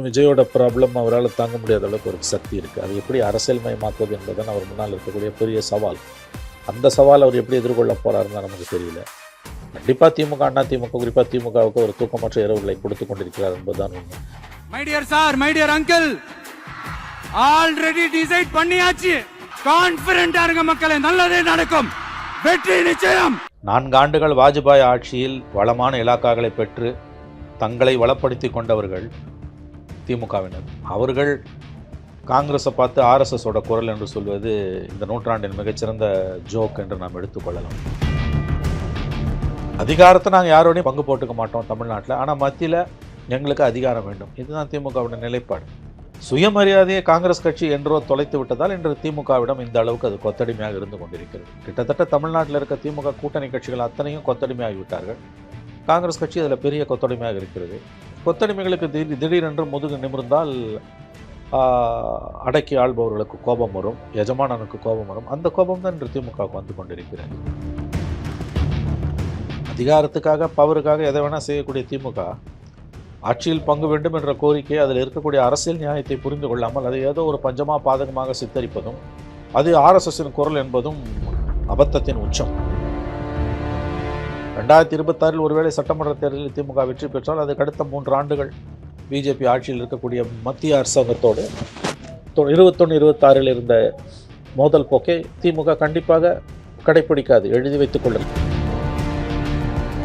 விஜயோட ப்ராப்ளம் அவரால் தாங்க முடியாத அளவுக்கு ஒரு சக்தி இருக்குது. அது எப்படி அரசியல்மயமாக்குவது என்பதுதான் அவர் முன்னால் இருக்கக்கூடிய பெரிய சவால். அந்த சவால் அவர் எப்படி எதிர்கொள்ள போகிறாருன்னு நமக்கு தெரியல. கண்டிப்பாக திமுக, அண்ணா திமுக, குறிப்பாக திமுகவுக்கு ஒரு தூக்கமற்ற இரவுகளை கொடுத்து கொண்டிருக்கிறார் என்பதுதான் உண்மை. My dear sir, my dear uncle, already decide பண்ணியாச்சு. கான்ஃபிடென்ட்டா இருங்க மக்களே, நல்லதே நடக்கும், வெற்றி நிச்சயம். 4 ஆண்டுகள் வாஜ்பாய் ஆட்சியில் வளமான இலாக்காக்களை பெற்று தங்களை வளப்படுத்தி கொண்டவர்கள் திமுகவினர். அவர்கள் காங்கிரஸை பார்த்து ஆர்எஸ்எஸோட குரல் என்று சொல்வது இந்த நூற்றாண்டின் மிகச்சிறந்த ஜோக் என்று நாம் எடுத்துக்கொள்ளலாம். அதிகாரத்தை நாங்கள் யாரோடையும் பங்கு போட்டுக்க மாட்டோம் தமிழ்நாட்டில், ஆனால் மத்தியில் எங்களுக்கு அதிகாரம் வேண்டும். இதுதான் திமுகவின் நிலைப்பாடு. சுயமரியாதையை காங்கிரஸ் கட்சி என்றோ தொலைத்து விட்டதால் இன்று திமுகவிடம் இந்த அளவுக்கு அது கொத்தடிமையாக இருந்து கொண்டிருக்கிறது. கிட்டத்தட்ட தமிழ்நாட்டில் இருக்க திமுக கூட்டணி கட்சிகள் அத்தனையும் கொத்தடிமையாகிவிட்டார்கள். காங்கிரஸ் கட்சி அதில் பெரிய கொத்தடிமையாக இருக்கிறது. கொத்தடிமைகளுக்கு திடீரென்று முதுகு நிமிர்ந்தால் அடக்கி ஆள்பவர்களுக்கு கோபம் வரும், எஜமானனுக்கு கோபம் வரும். அந்த கோபம் தான் இன்று திமுகவுக்கு வந்து கொண்டிருக்கிறது. அதிகாரத்துக்காக பவருக்காக எதை வேணால் செய்யக்கூடிய திமுக ஆட்சியில் பங்கு வேண்டும் என்ற கோரிக்கையை, அதில் இருக்கக்கூடிய அரசியல் நியாயத்தை புரிந்து கொள்ளாமல் அதை ஏதோ ஒரு பஞ்சமாக பாதகமாக சித்தரிப்பதும், அது ஆர்எஸ்எஸின் குரல் என்பதும் அபத்தத்தின் உச்சம். 2026 ஒருவேளை சட்டமன்ற தேர்தலில் திமுக வெற்றி பெற்றால் அதுக்கு அடுத்த 3 ஆண்டுகள் பிஜேபி ஆட்சியில் இருக்கக்கூடிய மத்திய அரசாங்கத்தோடு 21-26 இருந்த மோதல் போக்கை திமுக கண்டிப்பாக கடைப்பிடிக்காது. எழுதி வைத்துக் கொள்ளுங்கள்.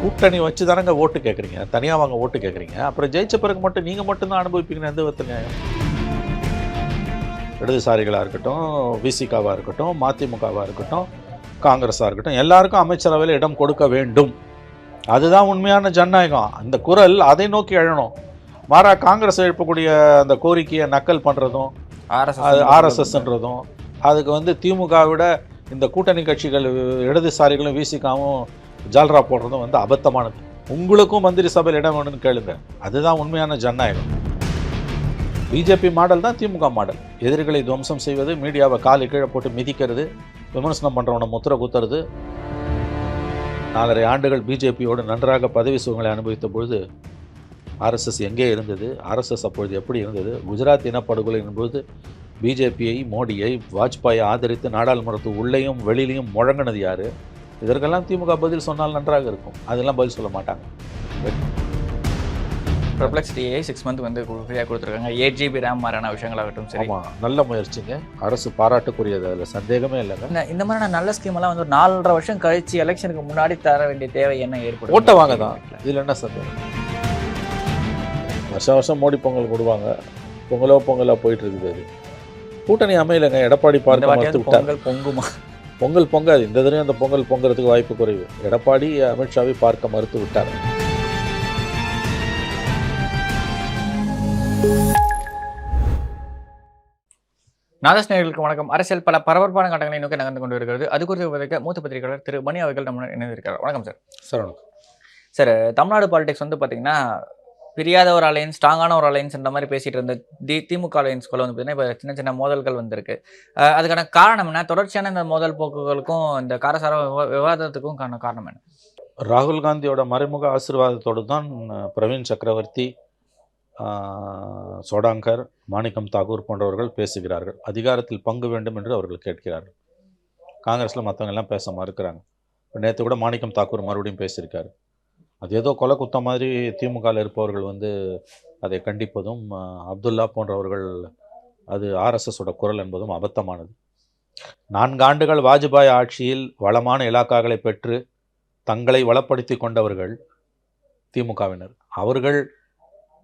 கூட்டணி வச்சு தானங்க ஓட்டு கேட்குறீங்க, தனியாக வாங்க ஓட்டு கேட்குறீங்க. அப்புறம் ஜெயிச்ச பிறகு மட்டும் நீங்கள் மட்டும்தான் அனுபவிப்பீங்கன்னு எந்த விதத்துங்க? இடதுசாரிகளாக இருக்கட்டும், விசிகாவாக இருக்கட்டும், மதிமுகவாக இருக்கட்டும், காங்கிரஸாக இருக்கட்டும், எல்லாருக்கும் அமைச்சரவையில் இடம் கொடுக்க வேண்டும். அதுதான் உண்மையான ஜனநாயகம். அந்த குரல் அதை நோக்கி எழணும். மாறா காங்கிரஸ் எழுப்பக்கூடிய அந்த கோரிக்கையை நக்கல் பண்ணுறதும், ஆர்எஸ்எஸ்ன்றதும், அதுக்கு திமுக விட இந்த கூட்டணி கட்சிகள் இடதுசாரிகளும் விசிகாவும் ஜால்ரா போடுறதும் அபத்தமானது. உங்களுக்கும் மந்திரி சபையில் இடம் வேணும்னு கேளுங்க. அதுதான் உண்மையான ஜனநாயகம். பிஜேபி மாடல் தான் திமுக மாடல். எதிரிகளை துவம்சம் செய்வது, மீடியாவை காலு கீழே போட்டு மிதிக்கிறது, விமர்சனம் பண்ணுறவனை முத்திரை குத்துறது. 4.5 ஆண்டுகள் பிஜேபியோடு நன்றாக பதவி சுகங்களை அனுபவித்த பொழுது ஆர்எஸ்எஸ் எங்கே இருந்தது? ஆர்எஸ்எஸ் அப்பொழுது எப்படி இருந்தது? குஜராத் இனப்படுகொலை என்பது பிஜேபியை, மோடியை, வாஜ்பாயை ஆதரித்து நாடாளுமன்றத்து உள்ளேயும் வெளியிலையும் முழங்கினது யார்? இதற்கெல்லாம் திமுக பதில் சொன்னால் நன்றாக இருக்கும். அதெல்லாம் பதில் சொல்ல மாட்டாங்க. பெர்ப்ளெக்சிட்டியை 6 மந்த் ஃப்ரீயாக கொடுத்துருக்காங்க. 8GB ரேம் மாதிரியான விஷயங்களாகட்டும். சரி, ஆமாம், நல்ல முயற்சிங்க. அரசு பாராட்டுக்குரியது, அதில் சந்தேகமே இல்லைங்க. இந்த மாதிரியான நல்ல ஸ்கீமெல்லாம் ஒரு 4.5 வருஷம் கழிச்சு எலெக்ஷனுக்கு முன்னாடி தர வேண்டிய தேவை என்ன ஏற்படும்? ஓட்ட வாங்க தான், இதில் என்ன சந்தேகம்? வருஷம் மோடி பொங்கல் போடுவாங்க, பொங்கலோ போயிட்டு இருக்குது. அது கூட்டணி அமையலைங்க. எடப்பாடி பார்க்க பொங்குமா? பொங்கல் பொங்காது. இந்த தடவை அந்த பொங்கல் பொங்குறதுக்கு வாய்ப்பு குறைவு. எடப்பாடி அமித்ஷாவை பார்க்க மறுத்து விட்டார். நாதஸ்நேயர்களுக்கு வணக்கம். அரசியல் பல பரபரப்பான கட்டங்களை நோக்கி நகர்ந்து கொண்டு வருகிறது. அது குறித்து விவரிக்க மூத்த பத்திரிகையாளர் திரு மணி அவர்கள் நம்ம இணைந்திருக்கிறார். வணக்கம் சார். சார் வணக்கம் சார். தமிழ்நாடு பாலிடிக்ஸ் பார்த்தீங்கன்னா பிரியாத ஒரு அலையன்ஸ், ஸ்ட்ராங்கான ஒரு அலையன்ஸ் இந்த மாதிரி பேசிட்டு இருந்த திமுக அலையன்ஸ்குள்ள பார்த்தீங்கன்னா இப்போ சின்ன சின்ன மோதல்கள் வந்திருக்கு. அதுக்கான காரணம் என்ன? தொடர்ச்சியான இந்த மோதல் போக்குகளுக்கும் இந்த காரசார விவாதத்துக்கும் காரணம் என்ன? ராகுல் காந்தியோட மறைமுக ஆசீர்வாதத்தோடு தான் பிரவீன் சக்கரவர்த்தி, சோடாங்கர், மாணிக்கம் தாக்கூர் போன்றவர்கள் பேசுகிறார்கள். அதிகாரத்தில் பங்கு வேண்டும் என்று அவர்கள் கேட்கிறார்கள். காங்கிரஸில் மற்றவங்க எல்லாம் பேச மறுக்கிறாங்க. நேற்று கூட மாணிக்கம் தாக்கூர் மறுபடியும் பேசியிருக்காரு. அது ஏதோ கொலை குத்தம் மாதிரி திமுகவில் இருப்பவர்கள் அதை கண்டிப்பதும், அப்துல்லா போன்றவர்கள் அது ஆர்எஸ்எஸோட குரல் என்பதும் அபத்தமானது. 4 ஆண்டுகள் வாஜ்பாய் ஆட்சியில் வளமான இலாக்காக்களை பெற்று தங்களை வளப்படுத்தி கொண்டவர்கள் திமுகவினர். அவர்கள்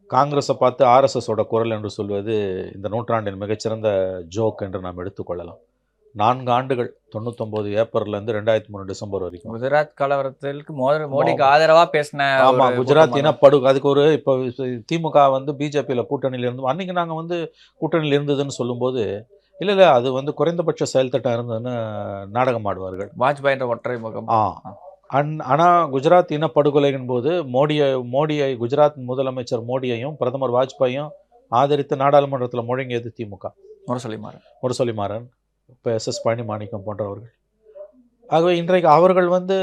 காங்கிரஸை பார்த்து ஆர்எஸ்எஸோட குரல் என்று சொல்வது இந்த நூற்றாண்டின் மிகச்சிறந்த ஜோக் என்று நாம் எடுத்துக்கொள்ளலாம். 4 ஆண்டுகள் 99 ஏப்ரல்லேருந்து 2003 டிசம்பர் வரைக்கும் குஜராத் கலவரத்திற்கு மோடிக்கு ஆதரவாக பேசின. ஆமாம், குஜராத் இனப்படுகொலை. அதுக்கு இப்போ திமுக பிஜேபியில் கூட்டணியில் இருந்தோம். அன்றைக்கி நாங்கள் கூட்டணியில் இருந்ததுன்னு சொல்லும்போது இல்லை அது குறைந்தபட்ச செயல் திட்டம் இருந்ததுன்னு நாடகம் ஆடுவார்கள். வாஜ்பாய் ஒற்றை முகம். ஆனால் குஜராத் இனப்படுகொலையின் போது மோடியை குஜராத் முதலமைச்சர் மோடியையும் பிரதமர் வாஜ்பாயும் ஆதரித்து நாடாளுமன்றத்தில் முழங்கியது திமுக. முரசொலி மாறன், இப்போ எஸ்.எஸ். பழனிமாணிக்கம் போன்றவர்கள். ஆகவே இன்றைக்கு அவர்கள் வந்து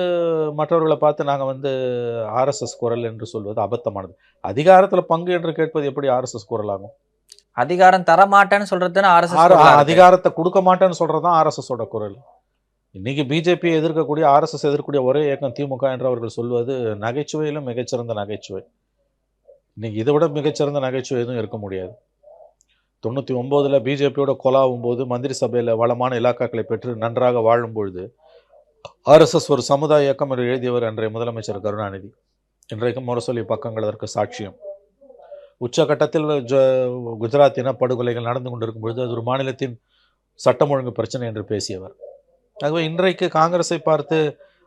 மற்றவர்களை பார்த்து நாங்கள் வந்து ஆர்எஸ்எஸ் குரல் என்று சொல்வது அபத்தமானது. அதிகாரத்தில் பங்கு என்று கேட்பது எப்படி ஆர்எஸ்எஸ் குரல் ஆகும்? அதிகாரம் தரமாட்டேன்னு சொல்றதுன்னு ஆர்எஸ்எஸ் அதிகாரத்தை கொடுக்க மாட்டேன்னு சொல்றது தான் ஆர்எஸ்எஸோட குரல். இன்னைக்கு பிஜேபியை எதிர்க்கக்கூடிய ஆர்எஸ்எஸ் எதிர்க்கக்கூடிய ஒரே இயக்கம் திமுக என்று அவர்கள் சொல்வது நகைச்சுவையிலும் மிகச்சிறந்த நகைச்சுவை. இன்னைக்கு இதை விட மிகச்சிறந்த நகைச்சுவை எதுவும் இருக்க முடியாது. 99 பிஜேபியோட கொலாவும் போது மந்திரி சபையில் வளமான இலாக்காக்களை பெற்று நன்றாக வாழும் பொழுது ஆர்எஸ்எஸ் ஒரு சமுதாய இயக்கம் என்று எழுதியவர் அன்றைய முதலமைச்சர் கருணாநிதி. இன்றைக்கும் முரசொலி பக்கங்கள் அதற்கு சாட்சியம். உச்சகட்டத்தில் குஜராத் இனப்படுகொலைகள் நடந்து கொண்டிருக்கும் பொழுது அது ஒரு மாநிலத்தின் சட்டம் ஒழுங்கு பிரச்சனை என்று பேசியவர். ஆகவே இன்றைக்கு காங்கிரஸை பார்த்து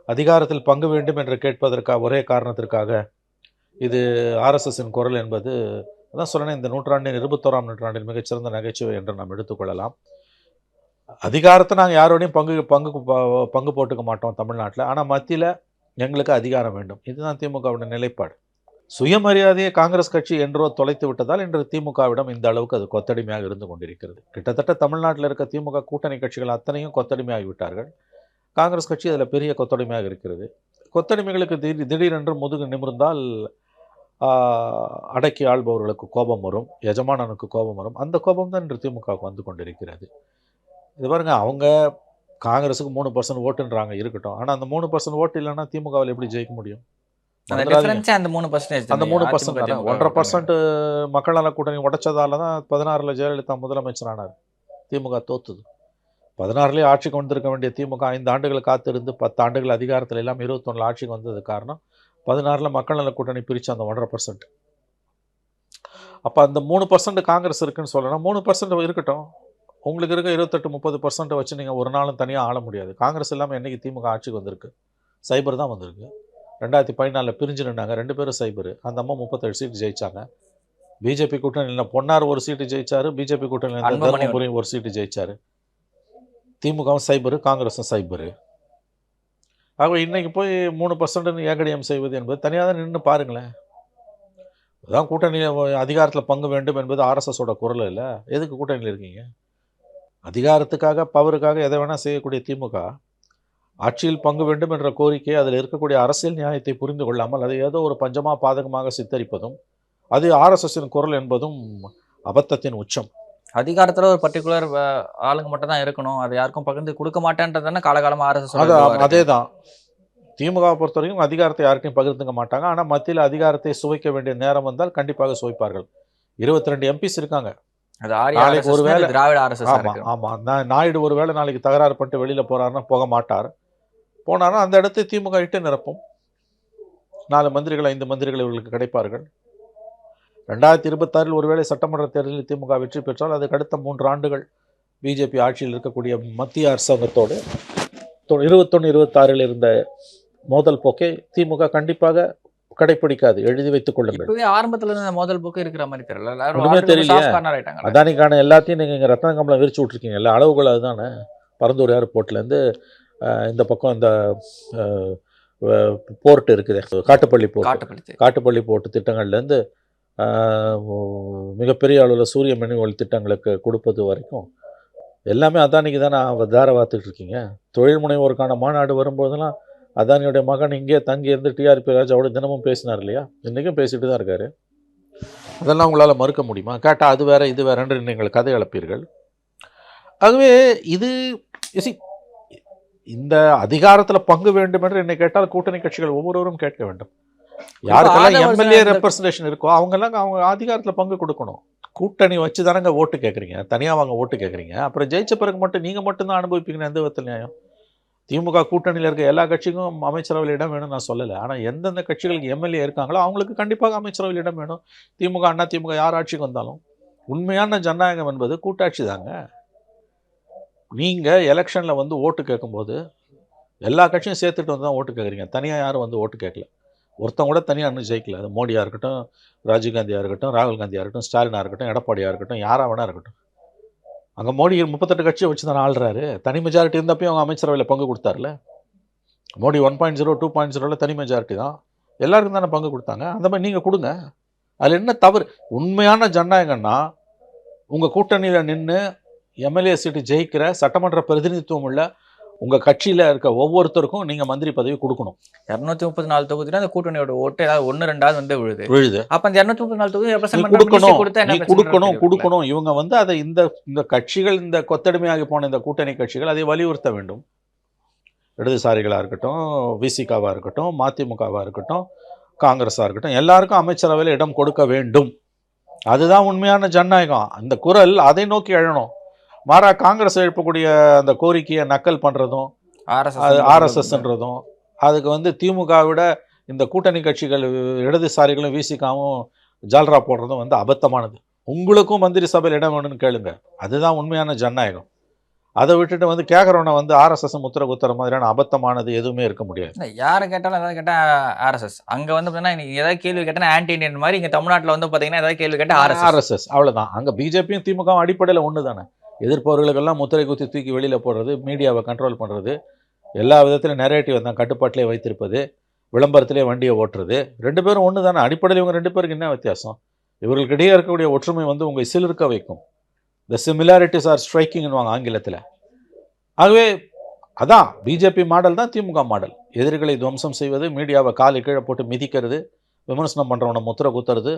அதிகாரத்தில் பங்கு வேண்டும் என்று கேட்பதற்காக ஒரே காரணத்திற்காக இது ஆர்எஸ்எஸின் குரல் என்பது அதான் சொன்னேன், இந்த நூற்றாண்டின் 21ஆம் நூற்றாண்டின் மிகச்சிறந்த நகைச்சுவை என்று நாம் எடுத்துக்கொள்ளலாம். அதிகாரத்தை நாங்கள் யாரோடையும் பங்கு போட்டுக்க மாட்டோம் தமிழ்நாட்டில். ஆனால் மத்தியில் எங்களுக்கு அதிகாரம் வேண்டும். இதுதான் திமுகவுடைய நிலைப்பாடு. சுயமரியாதையை காங்கிரஸ் கட்சி என்றோ தொலைத்து விட்டதால் இன்று திமுகவிடம் இந்த அளவுக்கு அது கொத்தடிமையாக இருந்து கொண்டிருக்கிறது. கிட்டத்தட்ட தமிழ்நாட்டில் இருக்க திமுக கூட்டணி கட்சிகள் அத்தனையும் கொத்தடிமையாகிவிட்டார்கள். காங்கிரஸ் கட்சி அதில் பெரிய கொத்தடிமையாக இருக்கிறது. கொத்தடிமைகளுக்கு திடீரென்று முதுகு நிமிர்ந்தால் அடக்கி ஆள்பவர்களுக்கு கோபம் வரும், எஜமானனுக்கு கோபம் வரும். அந்த கோபம் தான் இன்று திமுகவுக்கு வந்து கொண்டிருக்கிறது. இது பாருங்க, அவங்க காங்கிரஸுக்கு 3% ஓட்டுன்றாங்க, இருக்கட்டும். ஆனால் அந்த 3% ஓட்டு இல்லைன்னா திமுகவில் எப்படி ஜெயிக்க முடியும்? அந்த 3% 1.5% மக்கள் நல கூட்டணி உடைச்சதால தான் 16 ஜெயலலிதா முதலமைச்சர் ஆனார். திமுக தோத்துது. 16 ஆட்சிக்கு வந்திருக்க வேண்டிய திமுக 5 ஆண்டுகள் காத்திருந்து 10 ஆண்டுகள் அதிகாரத்தில் எல்லாம் 21 ஆட்சிக்கு வந்தது காரணம் 16 மக்கள் நல கூட்டணி பிரித்து அந்த 1.5%. அப்போ அந்த 3% காங்கிரஸ் இருக்குன்னு சொல்லணும். 3% இருக்கட்டும், உங்களுக்கு இருக்க 28-30% வச்சு நீங்கள் ஒரு நாளும் தனியாக ஆள முடியாது. காங்கிரஸ் இல்லாமல் என்றைக்கு திமுக ஆட்சிக்கு வந்திருக்கு? சைபர் தான் வந்திருக்கு. 2014 பிரிஞ்சு நின்னாங்க, 2 பேரும் சைபர். அந்த அம்மா 37 சீட்டு ஜெயிச்சாங்க. பிஜேபி கூட்டணியில் பொன்னார் ஒரு சீட்டு ஜெயிச்சாரு, பிஜேபி கூட்டணியில் தர்மபுரி ஒரு சீட்டு ஜெயிச்சாரு. திமுகவும் சைபரு, காங்கிரஸும் சைபரு. ஆக இன்னைக்கு போய் 3% ஏகடிஎம் செய்வது என்பது தனியாக தான் நின்று பாருங்களேன். அதான் கூட்டணி அதிகாரத்தில் பங்கு வேண்டும் என்பது ஆர்எஸ்எஸோட குரல் இல்லை. எதுக்கு கூட்டணியில் இருக்கீங்க? அதிகாரத்துக்காக பவருக்காக எதை வேணால் செய்யக்கூடிய திமுக ஆட்சியில் பங்கு வேண்டும் என்ற கோரிக்கை, அதில் இருக்கக்கூடிய அரசியல் நியாயத்தை புரிந்து கொள்ளாமல் அதை ஏதோ ஒரு பஞ்சமாக பாதகமாக சித்தரிப்பதும் அது ஆர்எஸ்எஸின் குரல் என்பதும் அபத்தத்தின் உச்சம். அதிகாரத்தில் ஒரு பர்டிகுலர் ஆளுங்க மட்டும் தான் இருக்கணும், அது யாருக்கும் பகிர்ந்து கொடுக்க மாட்டேன்றதானே காலகாலமாக ஆர்எஸ்எஸ். அதே தான் திமுகவை பொறுத்த வரைக்கும் அதிகாரத்தை யாருக்கையும் பகிர்ந்துக்க மாட்டாங்க. ஆனால் மத்தியில் அதிகாரத்தை சுவைக்க வேண்டிய நேரம் வந்தால் கண்டிப்பாக சுவைப்பார்கள். 22 எம்பிஸ் இருக்காங்க. நாளைக்கு ஒரு வேளை திராவிட ஆர்எஸ்எஸ். ஆமாம், நாயுடு ஒரு வேளை நாளைக்கு தகராறு பண்ணிட்டு வெளியில் போகிறாருன்னா போக மாட்டார். போனாலும் அந்த இடத்தை திமுக இட்டு நிரப்பும். 4 மந்திரிகள் 5 மந்திரிகள் இவர்களுக்கு கிடைப்பார்கள். 2026 ஒருவேளை சட்டமன்ற தேர்தலில் திமுக வெற்றி பெற்றால் அதுக்கு அடுத்த 3 ஆண்டுகள் பிஜேபி ஆட்சியில் இருக்கக்கூடிய மத்திய அரசாங்கத்தோடு 21-26 இருந்த மோதல் போக்கை திமுக கண்டிப்பாக கடைப்பிடிக்காது. எழுதி வைத்துக் கொள்ளுங்கள். ஆரம்பத்தில் இருந்த மோதல் போக்கு இருக்கிற மாதிரி தெரியல. ஒன்றுமே தெரியல. அதானிக்கான எல்லாத்தையும் நீங்கள் இங்கே ரத்னகம்பளம் விரிச்சு விட்ருக்கீங்கல்ல, அளவுகள் அதுதானே. பரந்தூர் ஏர்போர்ட்லேருந்து இந்த பக்கம் இந்த போர்ட் இருக்குது, காட்டுப்பள்ளி போர்ட் திட்டங்கள்லேருந்து மிகப்பெரிய அளவில் சூரிய மின்வெளி திட்டங்களுக்கு கொடுப்பது வரைக்கும் எல்லாமே அதானிக்கு தானே தார வாத்துட்டு இருக்கீங்க. தொழில் முனைவோருக்கான மாநாடு வரும்போதெல்லாம் அதானியோடைய மகன் இங்கே தங்கி இருந்து டிஆர்பி ராஜாவோட தினமும் பேசினார் இல்லையா? இன்றைக்கும் பேசிட்டு தான் இருக்காரு. அதெல்லாம் உங்களால் மறுக்க முடியுமா? கேட்டால் அது வேற இது வேற என்று நீங்கள் கதை இழப்பீர்கள். ஆகவே இது இந்த அதிகாரத்தில் பங்கு வேண்டும் என்று என்னை கேட்டால் கூட்டணி கட்சிகள் ஒவ்வொருவரும் கேட்க வேண்டும். யாருக்கெல்லாம் எம்எல்ஏ ரெப்ரசன்டேஷன் இருக்கோ அவங்கெல்லாம் அவங்க அதிகாரத்தில் பங்கு கொடுக்கணும். கூட்டணி வச்சு தானங்க ஓட்டு கேட்குறீங்க, தனியாக வாங்க ஓட்டு கேட்குறீங்க. அப்புறம் ஜெயிச்ச பிறகு மட்டும் நீங்கள் மட்டும்தான் அனுபவிப்பீங்கன்னு எந்த விதத்தில் நியாயம்? திமுக கூட்டணியில் இருக்க எல்லா கட்சிக்கும் அமைச்சரவையில் இடம் வேணும்னு நான் சொல்லலை. ஆனால் எந்தெந்த கட்சிகளுக்கு எம்எல்ஏ இருக்காங்களோ அவங்களுக்கு கண்டிப்பாக அமைச்சரவையில் இடம் வேணும். திமுக அண்ணா திமுக யார் ஆட்சிக்கு வந்தாலும் உண்மையான ஜனநாயகம் என்பது கூட்டாட்சி தாங்க. நீங்கள் எலெக்ஷனில் வந்து ஓட்டு கேட்கும்போது எல்லா கட்சியும் சேர்த்துட்டு வந்து தான் ஓட்டு கேட்குறீங்க. தனியாக யாரும் வந்து ஓட்டு கேட்கல. ஒருத்தவங்க கூட தனியாக இன்னும் ஜெயிக்கல. அது மோடியாக இருக்கட்டும், ராஜீவ்காந்தியாக இருக்கட்டும், ராகுல் காந்தியாக இருக்கட்டும், ஸ்டாலினாக இருக்கட்டும், எடப்பாடியாக இருக்கட்டும், யாராக வேணா இருக்கட்டும். அங்கே மோடி 38 கட்சியை வச்சு தானே ஆள்றாரு. தனி மெஜாரிட்டி இருந்தப்பையும் அவங்க அமைச்சரவையில் பங்கு கொடுத்தாருல. மோடி 1.0 2.0 தனி மெஜாரிட்டி தான், எல்லாருக்கும் தானே பங்கு கொடுத்தாங்க. அந்த மாதிரி நீங்கள் கொடுங்க. அதில் என்ன தவறு? உண்மையான ஜனநாயகம்னா உங்கள் கூட்டணியில் நின்று எம்எல்ஏ சீட்டு ஜெயிக்கிற சட்டமன்ற பிரதிநிதித்துவம் உள்ள உங்கள் கட்சியில் இருக்க ஒவ்வொருத்தருக்கும் நீங்கள் மந்திரி பதவி கொடுக்கணும். 234 தொகுதினா அந்த கூட்டணியோட ஓட்டு ஏதாவது 1-2 வந்து விழுது. அப்ப அந்த 234 தொகுதி ரெப்ரசன்ட் நீ பண்ற கொடுக்கணும், மினிஸ்ட்ரி கொடுத்தா நீ என்ன பிரச்சனை கொடுக்கணும். இவங்க வந்து அதை இந்த கட்சிகள், இந்த கொத்தடிமையாகி போன இந்த கூட்டணி கட்சிகள் அதை வலியுறுத்த வேண்டும். இடதுசாரிகளாக இருக்கட்டும், விசிகாவாக இருக்கட்டும், மதிமுகவாக இருக்கட்டும், காங்கிரஸாக இருக்கட்டும், எல்லாருக்கும் அமைச்சரவையில் இடம் கொடுக்க வேண்டும். அதுதான் உண்மையான ஜனநாயகம். அந்த குரல் அதை நோக்கி எழணும். மாறா காங்கிரஸ் எழுப்பக்கூடிய அந்த கோரிக்கையை நக்கல் பண்ணுறதும், ஆர்எஸ்எஸ்ன்றதும், அதுக்கு வந்து திமுக விட இந்த கூட்டணி கட்சிகள் இடதுசாரிகளும் விசிகாவும் ஜால்ரா போடுறதும் வந்து அபத்தமானது. உங்களுக்கும் மந்திரி சபையில் இடம் வேணும்னு கேளுங்க. அதுதான் உண்மையான ஜனநாயகம். அதை விட்டுட்டு வந்து கேட்குறவனை வந்து ஆர்எஸ்எஸ் முத்திர குத்துற மாதிரியான அபத்தமானது எதுவுமே இருக்க முடியாது. யாரை கேட்டாலும் ஏதாவது கேட்டால் ஆர்எஸ்எஸ். அங்கே வந்து பார்த்தீங்கன்னா நீங்கள் ஏதாவது கேள்வி கேட்டால் ஆன்டி இண்டியன் மாதிரி, இங்கே தமிழ்நாட்டில் வந்து பார்த்தீங்கன்னா ஏதாவது கேள்வி கேட்டால் ஆர்எஸ்எஸ் அவ்வளோதான். அங்கே பிஜேபியும் திமுகவும் அடிப்படையில் ஒன்று தானே. எதிர்ப்பவர்களுக்கெல்லாம் முத்திரை குத்தி தூக்கி வெளியில் போடுறது, மீடியாவை கண்ட்ரோல் பண்ணுறது, எல்லா விதத்திலும் நெரேட்டிவ் தான் கட்டுப்பாட்டிலே வைத்திருப்பது, விளம்பரத்திலே வண்டியை ஓட்டுறது, ரெண்டு பேரும் ஒன்று தானே. அடிப்படையில் இவங்க ரெண்டு பேருக்கு என்ன வித்தியாசம்? இவர்களுக்கிடையே இருக்கக்கூடிய ஒற்றுமை வந்து உங்களை சிலிர்க்க வைக்கும். த சிமிலாரிட்டிஸ் ஆர் ஸ்ட்ரைக்கிங்னுவாங்க ஆங்கிலத்தில். ஆகவே அதான் பிஜேபி மாடல் தான் திமுக மாடல். எதிரிகளை துவம்சம் செய்வது, மீடியாவை காலை கீழே போட்டு மிதிக்கிறது, விமர்சனம் பண்ணுறவனை முத்திரை குத்துறது.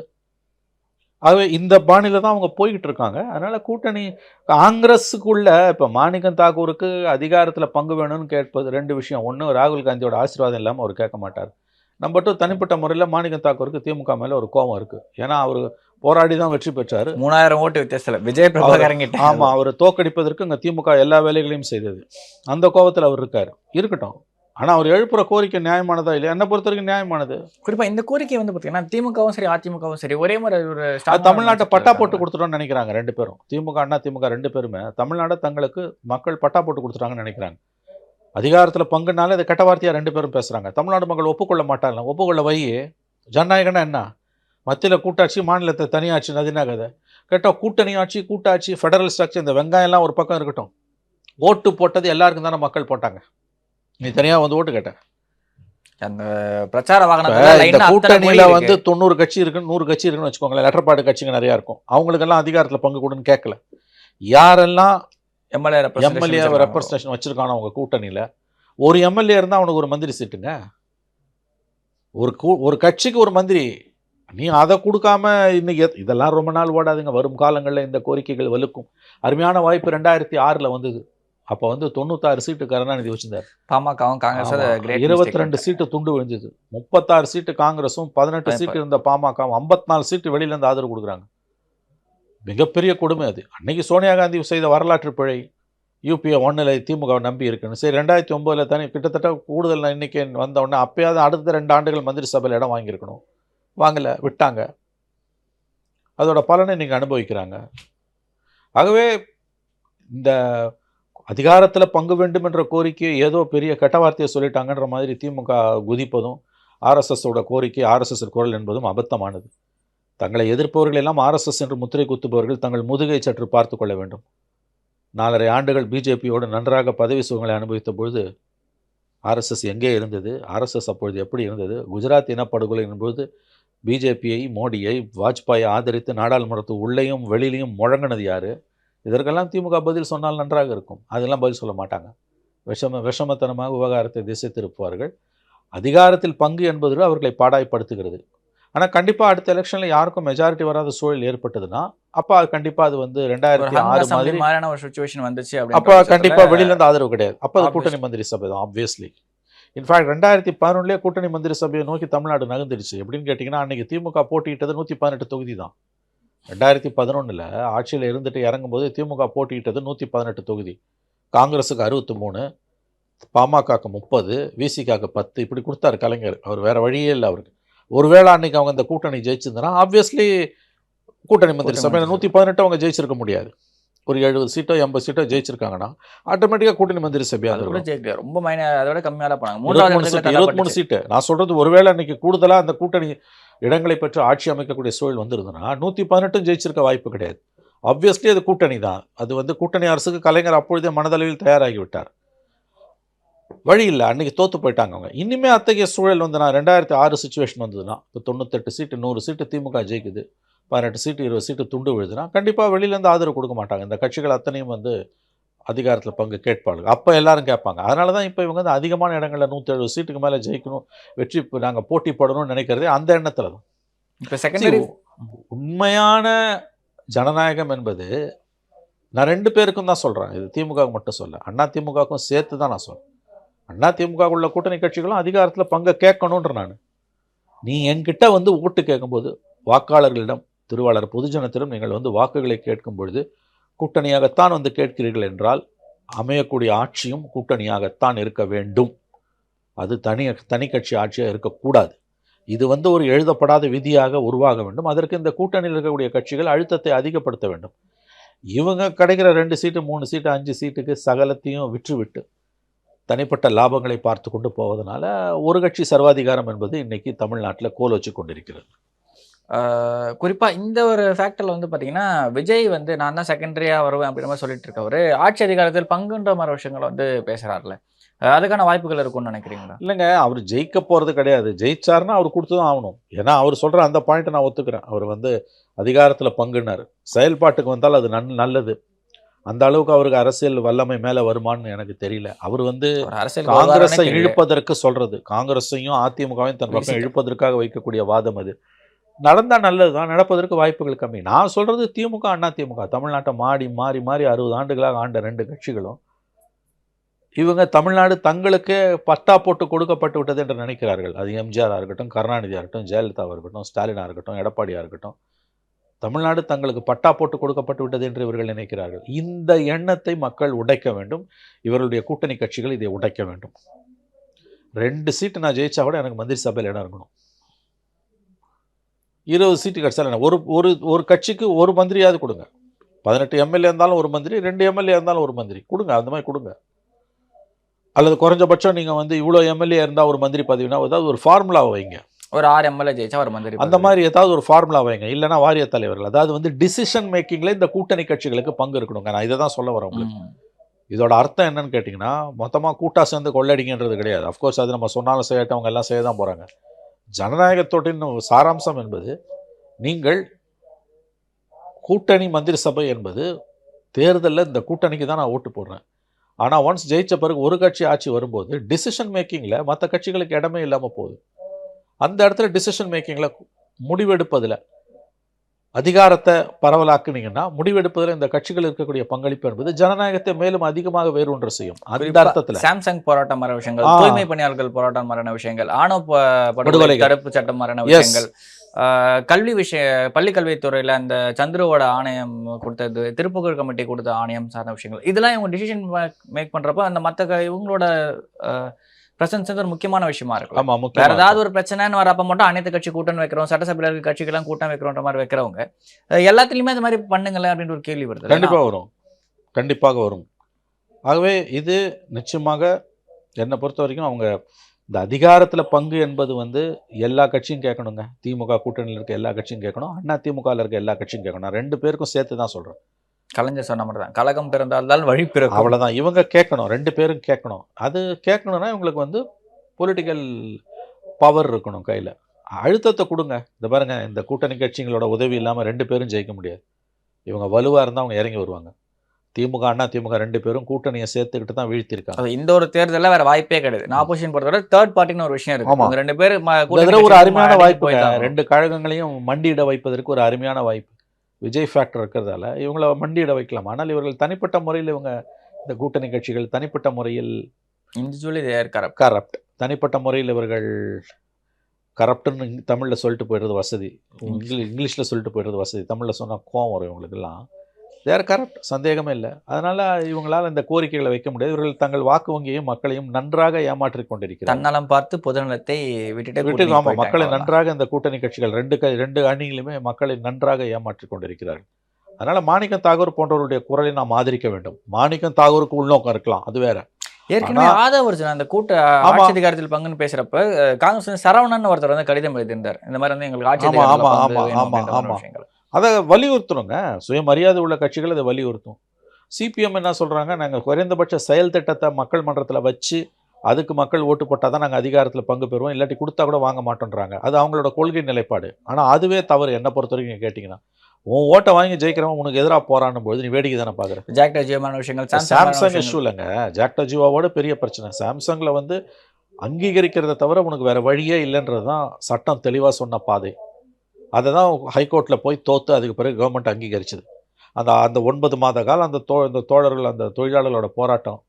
ஆகவே இந்த பாணியில் தான் அவங்க போய்கிட்டு இருக்காங்க. அதனால் கூட்டணி காங்கிரஸுக்குள்ள இப்போ மாணிக்கம் தாக்கூருக்கு அதிகாரத்தில் பங்கு வேணும்னு கேட்பது ரெண்டு விஷயம். ஒன்று, ராகுல் காந்தியோட ஆசீர்வாதம் இல்லாமல் அவர் கேட்க மாட்டார். நம்பர் 2, தனிப்பட்ட முறையில் மாணிக்கம் தாக்கூருக்கு திமுக மேலே ஒரு கோபம் இருக்குது. ஏன்னா அவர் போராடி தான் வெற்றி பெற்றார். 3000 ஓட்டு வித்தியாசத்தில் விஜய் பிரபாகரன் கிட்ட. ஆமாம், அவர் தோக்கடிப்பதற்கு இங்கே திமுக எல்லா வேலைகளையும் செய்தது. அந்த கோபத்தில் அவர் இருக்கார். இருக்கட்டும். ஆனால் அவர் எழுப்புற கோரிக்கை நியாயமானதா இல்லையா? என்னை பொறுத்த வரைக்கும் நியாயமானது. குறிப்பாக இந்த கோரிக்கை வந்து பார்த்தீங்கன்னா திமுகவும் சரி அதிமுகவும் சரி ஒரே மாதிரி ஒரு தமிழ்நாட்டை பட்டா போட்டு கொடுத்துட்டோம்னு நினைக்கிறாங்க ரெண்டு பேரும். திமுக அண்ணா திமுக ரெண்டு பேருமே தமிழ்நாட்டை தங்களுக்கு மக்கள் பட்டா போட்டு கொடுத்துட்டாங்கன்னு நினைக்கிறாங்க. அதிகாரத்தில் பங்குனால இதை கெட்ட வார்த்தையாக ரெண்டு பேரும் பேசுகிறாங்க. தமிழ்நாடு மக்கள் ஒப்புக்கொள்ள மாட்டாங்க. ஒப்புக்கொள்ள வை. ஜனநாயகம்னா என்ன? மத்தியில் கூட்டாட்சி, மாநிலத்தை தனியாட்சி, நதினா கதை. கேட்டால் கூட்டணி ஆட்சி, கூட்டாட்சி, ஃபெடரல் ஸ்ட்ரக்சர், இந்த வெங்காயம்லாம் ஒரு பக்கம் இருக்கட்டும். ஓட்டு போட்டது எல்லாருக்கும் தானே மக்கள் போட்டாங்க. நீ தனியாக வந்து ஓட்டு கேட்ட. அந்த பிரச்சார கூட்டணியில் வந்து 90 கட்சி இருக்குன்னு 100 கட்சி இருக்குன்னு வச்சுக்கோங்களேன். லெட்டர்பாடு கட்சிங்க நிறையா இருக்கும். அவங்களுக்கெல்லாம் அதிகாரத்தில் பங்கு கொடுன்னு கேட்கல. யாரெல்லாம் எம்எல்ஏ ரெப்ரஸன்டேஷன் வச்சுருக்கானோ அவங்க கூட்டணியில், ஒரு எம்எல்ஏ இருந்தால் அவனுக்கு ஒரு மந்திரி சீட்டுங்க. ஒரு கட்சிக்கு ஒரு மந்திரி. நீ அதை கொடுக்காம இன்னைக்கு இதெல்லாம் ரொம்ப நாள் ஓடாதுங்க. வரும் காலங்களில் இந்த கோரிக்கைகள் வலுக்கும். அருமையான வாய்ப்பு 2006 வந்தது. அப்போ வந்து 96 சீட்டு கருணாநிதி வச்சிருந்தார். பாமகவும் காங்கிரஸ் 22 சீட்டு துண்டு விழுந்தது. 36 சீட்டு காங்கிரஸும் 18 சீட்டு இருந்த பாமகவும் 54 சீட்டு வெளியிலேருந்து ஆதரவு கொடுக்குறாங்க. மிகப்பெரிய கொடுமை அது. அன்னைக்கு சோனியா காந்தி செய்த வரலாற்று பிழை. யூபிஏ 1 திமுக நம்பி இருக்குன்னு. சரி, 2009 தனி கிட்டத்தட்ட கூடுதல் எண்ணிக்கை வந்த உடனே அப்பயாவது அடுத்த 2 ஆண்டுகள் மந்திரி சபையில் இடம் வாங்கியிருக்கணும். வாங்கலை, விட்டாங்க. அதோட பலனை நீங்கள் அனுபவிக்கிறாங்க. ஆகவே இந்த அதிகாரத்தில் பங்கு வேண்டும் என்ற கோரிக்கையை ஏதோ பெரிய கெட்ட வார்த்தையை சொல்லிட்டாங்கன்ற மாதிரி திமுக குதிப்பதும், ஆர்எஸ்எஸோட கோரிக்கை, ஆர்எஸ்எஸ் குரல் என்பதும் அபத்தமானது. தங்களை எதிர்ப்பவர்கள் எல்லாம் ஆர்எஸ்எஸ் என்று முத்திரை குத்துபவர்கள் தங்கள் முதுகை சற்று பார்த்து கொள்ள வேண்டும். 4.5 ஆண்டுகள் பிஜேபியோடு நன்றாக பதவி சுகங்களை அனுபவித்த பொழுது ஆர்எஸ்எஸ் எங்கே இருந்தது? ஆர்எஸ்எஸ் அப்பொழுது எப்படி இருந்தது? குஜராத் இனப்படுகொலை என்பது பிஜேபியை, மோடியை, வாஜ்பாயை ஆதரித்து நாடாளுமன்றத்து உள்ளேயும் வெளியிலையும் முழங்கினது யார்? இதற்கெல்லாம் திமுக பதில் சொன்னால் நன்றாக இருக்கும். அதெல்லாம் பதில் சொல்ல மாட்டாங்க. விஷமத்தனமாக விவகாரத்தை திசை திருப்புவார்கள். அதிகாரத்தில் பங்கு என்பது அவர்களை பாடாய்படுத்துகிறது. ஆனால் கண்டிப்பாக அடுத்த எலெக்ஷனில் யாருக்கும் மெஜாரிட்டி வராத சூழல் ஏற்பட்டதுன்னா அப்போ கண்டிப்பாக அது வந்து 2006 மாதிரியான ஒரு சிச்சுவேஷன் வந்துச்சு. அப்போ கண்டிப்பாக வெளியிலேருந்து ஆதரவு கிடையாது. அப்போ அது கூட்டணி மந்திரி சபை தான் ஆப்வியஸ்லி. இன்ஃபேக்ட் 2011 கூட்டணி மந்திரி சபையை நோக்கி தமிழ்நாடு நகர்ந்துடுச்சு. எப்படின்னு கேட்டிங்கன்னா, அன்றைக்கி திமுக போட்டியிட்டது 118 தொகுதி தான். 2011 ஆட்சியில் இருந்துட்டு இறங்கும்போது திமுக போட்டியிட்டது 118 தொகுதி. காங்கிரஸுக்கு 63, பாமகக்கு 30, விசிகாக்கு 10, இப்படி கொடுத்தாரு கலைஞர். அவர் வேறு வழியே இல்லை அவருக்கு. ஒருவேளை அன்றைக்கி அவங்க இந்த கூட்டணி ஜெயிச்சிருந்தனா ஆப்வியஸ்லி கூட்டணி மந்திரி சபையில் 118 அவங்க ஜெயிச்சிருக்க முடியாது. ஒரு 70 சீட்டோ 80 சீட்டோ ஜெயிச்சிருக்காங்கன்னா ஆட்டோமேட்டிக்காக கூட்டணி மந்திரி சபையாக ரொம்ப அதோட கம்மியாக போனாங்க. 23 சீட்டு. நான் சொல்கிறது, ஒருவேளை அன்றைக்கி கூடுதலாக அந்த கூட்டணி இடங்களை பெற்று ஆட்சி அமைக்கக்கூடிய சூழல் வந்திருந்ததுன்னா 118 ஜெயிச்சிருக்க வாய்ப்பு கிடையாது. ஆப்வியஸ்லி அது கூட்டணி தான். அது வந்து கூட்டணி அரசுக்கு கலைஞர் அப்பொழுதே மனதளவில் தயாராகிவிட்டார். வழி இல்லை, அன்றைக்கி தோற்று போயிட்டாங்க அவங்க. இனிமே அத்தகைய சூழல் வந்து நான் 2006 சுச்சுவேஷன் வந்ததுன்னா, இப்போ 98 சீட்டு 100 சீட்டு திமுக ஜெயிக்குது, 18 சீட்டு 20 சீட்டு துண்டு விழுதுன்னா கண்டிப்பாக வெளியிலேருந்து ஆதரவு கொடுக்க மாட்டாங்க. இந்த கட்சிகள் அத்தனையும் வந்து அதிகாரத்தில் பங்கு கேட்பார்கள். அப்போ எல்லாரும் கேட்பாங்க. அதனால தான் இப்போ இவங்க வந்து அதிகமான இடங்களில் 170 சீட்டுக்கு மேலே ஜெயிக்கணும், வெற்றி நாங்கள் போட்டி போடணும்னு நினைக்கிறதே அந்த எண்ணத்தில் தான். இப்போ செகண்டரி உண்மையான ஜனநாயகம் என்பது நான் 2 பேருக்கும் தான் சொல்கிறேன். இது திமுகவுக்கு மட்டும் சொல்ல, அண்ணா திமுகவுக்கும் சேர்த்து தான் நான் சொல்கிறேன். அண்ணா திமுக உள்ள கூட்டணி கட்சிகளும் அதிகாரத்தில் பங்கை கேட்கணுன்ற நான். நீ என்கிட்ட வந்து ஓட்டு கேட்கும்போது வாக்காளர்களிடம், திருவாளர் பொதுஜனத்திடம் நீங்கள் வந்து வாக்குகளை கேட்கும் பொழுது கூட்டணியாகத்தான் வந்து கேட்கிறீர்கள் என்றால் அமையக்கூடிய ஆட்சியும் கூட்டணியாகத்தான் இருக்க வேண்டும். அது தனி கட்சி ஆட்சியாக இருக்கக்கூடாது. இது வந்து ஒரு எழுதப்படாத விதியாக உருவாக வேண்டும். அதற்கு இந்த கூட்டணியில் இருக்கக்கூடிய கட்சிகள் அழுத்தத்தை அதிகப்படுத்த வேண்டும். இவங்க கிடைக்கிற 2 சீட்டு 3 சீட்டு 5 சீட்டுக்கு சகலத்தையும் விற்றுவிட்டு தனிப்பட்ட லாபங்களை பார்த்து கொண்டு போவதனால ஒரு கட்சி சர்வாதிகாரம் என்பது இன்னைக்கு தமிழ்நாட்டில் கோல் வச்சு கொண்டிருக்கிறது. குறிப்பாக இந்த ஒரு ஃபேக்டரில் வந்து பார்த்தீங்கன்னா, விஜய் வந்து நான் தான் செகண்டரியாக வருவேன் அப்படின்ற மாதிரி சொல்லிட்டு இருக்கவர், ஆட்சி அதிகாரத்தில் பங்குன்ற மாதிரி விஷயங்களை வந்து பேசுகிறார்ல, அதுக்கான வாய்ப்புகள் இருக்கும்னு நினைக்கிறீங்களா? இல்லைங்க, அவர் ஜெயிக்க போகிறது கிடையாது. ஜெயிச்சாருன்னா அவர் கொடுத்து தான் ஆகணும். ஏன்னா அவர் சொல்கிற அந்த பாயிண்ட்டை நான் ஒத்துக்கிறேன். அவர் வந்து அதிகாரத்தில் பங்குனார், செயல்பாட்டுக்கு வந்தால் அது நல்லது. அந்த அளவுக்கு அவருக்கு அரசியல் வல்லமை மேலே வருமானு எனக்கு தெரியல. அவர் வந்து காங்கிரஸை இழுப்பதற்கு சொல்கிறது, காங்கிரஸையும் அதிமுகவையும் தன் பக்கம் இழுப்பதற்காக வைக்கக்கூடிய வாதம் அது. நடந்தால் நல்லது தான், நடப்பதற்கு வாய்ப்புகள் கம்மி. நான் சொல்கிறது திமுக அண்ணா திமுக தமிழ்நாட்டை மாறி 60 ஆண்டுகளாக ஆண்ட 2 கட்சிகளும் இவங்க தமிழ்நாடு தங்களுக்கே பட்டா போட்டு கொடுக்கப்பட்டு விட்டது என்று நினைக்கிறார்கள். அது எம்ஜிஆராக இருக்கட்டும், கருணாநிதியாக இருக்கட்டும், ஜெயலலிதாவாக இருக்கட்டும், ஸ்டாலினாக இருக்கட்டும், எடப்பாடியாக இருக்கட்டும், தமிழ்நாடு தங்களுக்கு பட்டா போட்டு கொடுக்கப்பட்டு விட்டது என்று இவர்கள் நினைக்கிறார்கள். இந்த எண்ணத்தை மக்கள் உடைக்க வேண்டும். இவர்களுடைய கூட்டணி கட்சிகள் இதை உடைக்க வேண்டும். 2 சீட்டு நான் ஜெயிச்சா கூட எனக்கு மந்திரி சபையில் இடம் இருக்கணும். 20 சீட்டு கிடைச்சாலும் ஒரு கட்சிக்கு ஒரு மந்திரியாவது கொடுங்க. 18 எம்எல்ஏ இருந்தாலும் ஒரு மந்திரி, 2 எம்எல்ஏ இருந்தாலும் ஒரு மந்திரி கொடுங்க. அந்த மாதிரி கொடுங்க. அல்லது குறைஞ்சபட்சம் நீங்கள் வந்து இவ்வளோ எம்எல்ஏ இருந்தால் ஒரு மந்திரி பதவினா ஏதாவது ஒரு ஃபார்முலாவை வைங்க. ஒரு 6 எம்எல்ஏ ஜெயிச்சா ஒரு மந்திரி, அந்த மாதிரி ஏதாவது ஒரு ஃபார்முலா வைங்க. இல்லைனா வாரிய தலைவர்கள், அதாவது வந்து டிசிஷன் மேக்கிங்கில் இந்த கூட்டணி கட்சிகளுக்கு பங்கு இருக்கணுங்க. நான் இதை தான் சொல்ல வரேன் உங்களுக்கு. இதோட அர்த்தம் என்னன்னு கேட்டிங்கன்னா, மொத்தமாக கூட்டா சேர்ந்து கொள்ளடிங்கன்றது கிடையாது. அஃப்கோர்ஸ் அது நம்ம சொன்னாலும் செய்யட்டவங்க எல்லாம் செய்ய தான் போகிறாங்க. ஜனநாயகத்தோட்டின் சாராம்சம் என்பது, நீங்கள் கூட்டணி மந்திரி சபை என்பது தேர்தலில் இந்த கூட்டணிக்கு தான் நான் ஓட்டு போடுறேன். ஆனால் ஒன்ஸ் ஜெயிச்ச பிறகு ஒரு கட்சி ஆட்சி வரும்போது டிசிஷன் மேக்கிங்கில் மற்ற கட்சிகளுக்கு இடமே இல்லாமல் போகுது. அந்த இடத்துல டிசிஷன் மேக்கிங்கில், முடிவெடுப்பதில் அதிகாரத்தை பரவலாக்குனீங்கன்னா, முடிவெடுப்பதில் இந்த கட்சிகள் இருக்கக்கூடிய பங்களிப்பு என்பது ஜனநாயகத்தை மேலும் அதிகமாக வேறொன்று செய்யும். அந்த அர்த்தத்தில் சாம்சங் போராட்டம் மரண விஷயங்கள், தூய்மை பணியாளர்கள் போராட்டம் மரண விஷயங்கள், ஆணவ படுகொலை தடுப்பு சட்டம் மரண விஷயங்கள், கல்வி பள்ளி கல்வித்துறையில் அந்த சந்துருவோட ஆணையம் கொடுத்தது, திருப்புகழ் கமிட்டி கொடுத்த ஆணையம் சார்ந்த விஷயங்கள், இதெல்லாம் இவங்க டிசிஷன் மேக் பண்றப்ப அந்த மற்ற இவங்களோட பிரசன்ஸ் ஒரு முக்கியமான விஷயமா இருக்கும். வேற ஏதாவது ஒரு பிரச்சனைன்னு வரப்ப மட்டும் அனைத்து கட்சி கூட்டம் வைக்கிறோம், சட்டசபையில் இருக்க கட்சிகள்லாம் கூட்டம் வைக்கிறோன்ற மாதிரி வைக்கிறவங்க எல்லாத்துலயுமே இந்த மாதிரி பண்ணுங்களேன் அப்படின்னு ஒரு கேள்வி வருது. கண்டிப்பாக வரும். ஆகவே இது நிச்சயமாக என்னை பொறுத்த வரைக்கும் அவங்க இந்த அதிகாரத்தில் பங்கு என்பது வந்து எல்லா கட்சியும் கேட்கணுங்க. திமுக கூட்டணியில் இருக்க எல்லா கட்சியும் கேட்கணும், அண்ணா திமுகவில் இருக்க எல்லா கட்சியும் கேட்கணும். நான் 2 பேருக்கும் சேர்த்து தான் சொல்கிறேன். கலைஞர் சொன்ன மாதிரி தான், கழகம் பிறந்தால்தான் வழி பிறக்கும். அவ்வளோதான். இவங்க கேட்கணும், 2 பேரும் கேட்கணும். அது கேட்கணும்னா இவங்களுக்கு வந்து பொலிட்டிக்கல் பவர் இருக்கணும் கையில். அழுத்தத்தை கொடுங்க. இந்த பாருங்க, இந்த கூட்டணி கட்சிகளோட உதவி இல்லாமல் 2 பேரும் ஜெயிக்க முடியாது. இவங்க வலுவாக இருந்தால் அவங்க இறங்கி வருவாங்க. திமுக அண்ணா திமுக 2 பேரும் கூட்டணியை சேர்த்துக்கிட்டு தான் வீழ்த்திருக்காங்க. இந்த ஒரு தேர்தலில் வேற வாய்ப்பே கிடையாது. ஆப்போசிஷன் பொறுத்தவரை தேர்ட் பார்ட்டின்னு ஒரு விஷயம் இருக்கு. 2 பேர் ஒரு அருமையான வாய்ப்பு. 2 கழகங்களையும் மண்டியிட வைப்பதற்கு ஒரு அருமையான வாய்ப்பு. விஜய் ஃபேக்டர் இருக்கிறதால இவங்கள மண்டியிட வைக்கலாம். ஆனால் இவர்கள் தனிப்பட்ட முறையில், இவங்க இந்த கூட்டணி கட்சிகள் தனிப்பட்ட முறையில் கரப்ட், தனிப்பட்ட முறையில் இவர்கள் கரப்டுன்னு தமிழில் சொல்லிட்டு போயிடுறது வசதி, இங்கிலீஷில் சொல்லிட்டு போயிடுறது வசதி. தமிழில் சொன்னால் கோவம் வரும் இவங்களுக்கெல்லாம். தேர் கரப்ட், சந்தேகமே இல்லை. அதனால் இவங்களால் இந்த கோரிக்கைகளை வைக்க முடியாது. இவர்கள் தங்கள் வாக்கு வங்கியையும் மக்களையும் நன்றாக ஏமாற்றிக் கொண்டிருக்கிறார். தன்னலம் பார்த்து பொதுநலத்தை விட்டுட்டு ஆமாம், மக்களை நன்றாக இந்த கூட்டணி கட்சிகள் 2 அணிகளுமே மக்களை நன்றாக ஏமாற்றிக் கொண்டிருக்கிறார்கள். அதனால் மாணிக்கம் தாகூர் போன்றவருடைய குரலை நாம் ஆதரிக்க வேண்டும். மாணிக்கம் தாகூருக்கு உள்நோக்கம் இருக்கலாம், அது வேற. ஏற்கனவே ஆதவர்ஜன் அந்த ஆட்சி அதிகாரத்தில் பங்குன்னு பேசுறப்ப காங்கிரஸ் சரவணன் ஒருத்தர் வந்து கடிதம் எழுதியிருந்தார். இந்த மாதிரி வந்து எங்களுக்கு ஆட்சி அதிகாரத்தில் அதை வலியுறுத்தணுங்க. சுயமரியாதை உள்ள கட்சிகள் அதை வலியுறுத்தும். சிபிஎம் என்ன சொல்கிறாங்க, நாங்கள் குறைந்தபட்ச செயல் திட்டத்தை மக்கள் மன்றத்தில் வச்சு அதுக்கு மக்கள் ஓட்டு போட்டால் தான் நாங்கள் அதிகாரத்தில் பங்கு பெறுவோம், இல்லாட்டி கொடுத்தா கூட வாங்க மாட்டோன்றாங்க. அது அவங்களோட கொள்கை நிலைப்பாடு. ஆனால் அதுவே தவறு என்னை பொறுத்த வரைக்கும் கேட்டிங்கன்னா. உன் ஓட்டை வாங்கி ஜெயிக்கிறவன் உனக்கு எதிராக போறான்னு பொழுது நீ வேடிக்கை தானே பார்க்குற. ஜாக்டோ ஜியோமான விஷயங்கள், சாம்சங் இஷ்யூ இல்லைங்க, ஜாக்டோ ஜியோவோட பெரிய பிரச்சனை. சாம்சங்கில் வந்து அங்கீகரிக்கிறத தவிர உனக்கு வேற வழியே இல்லைன்றது தான் சட்டம் தெளிவாக சொன்ன பாதை. அதை தான் ஹைகோர்ட்டில் போய் தோற்று அதுக்கு பிறகு கவர்மெண்ட் அங்கீகரிச்சது. அந்த 9 மாத காலம் அந்த தோழர்கள் அந்த தொழிலாளர்களோட போராட்டம்,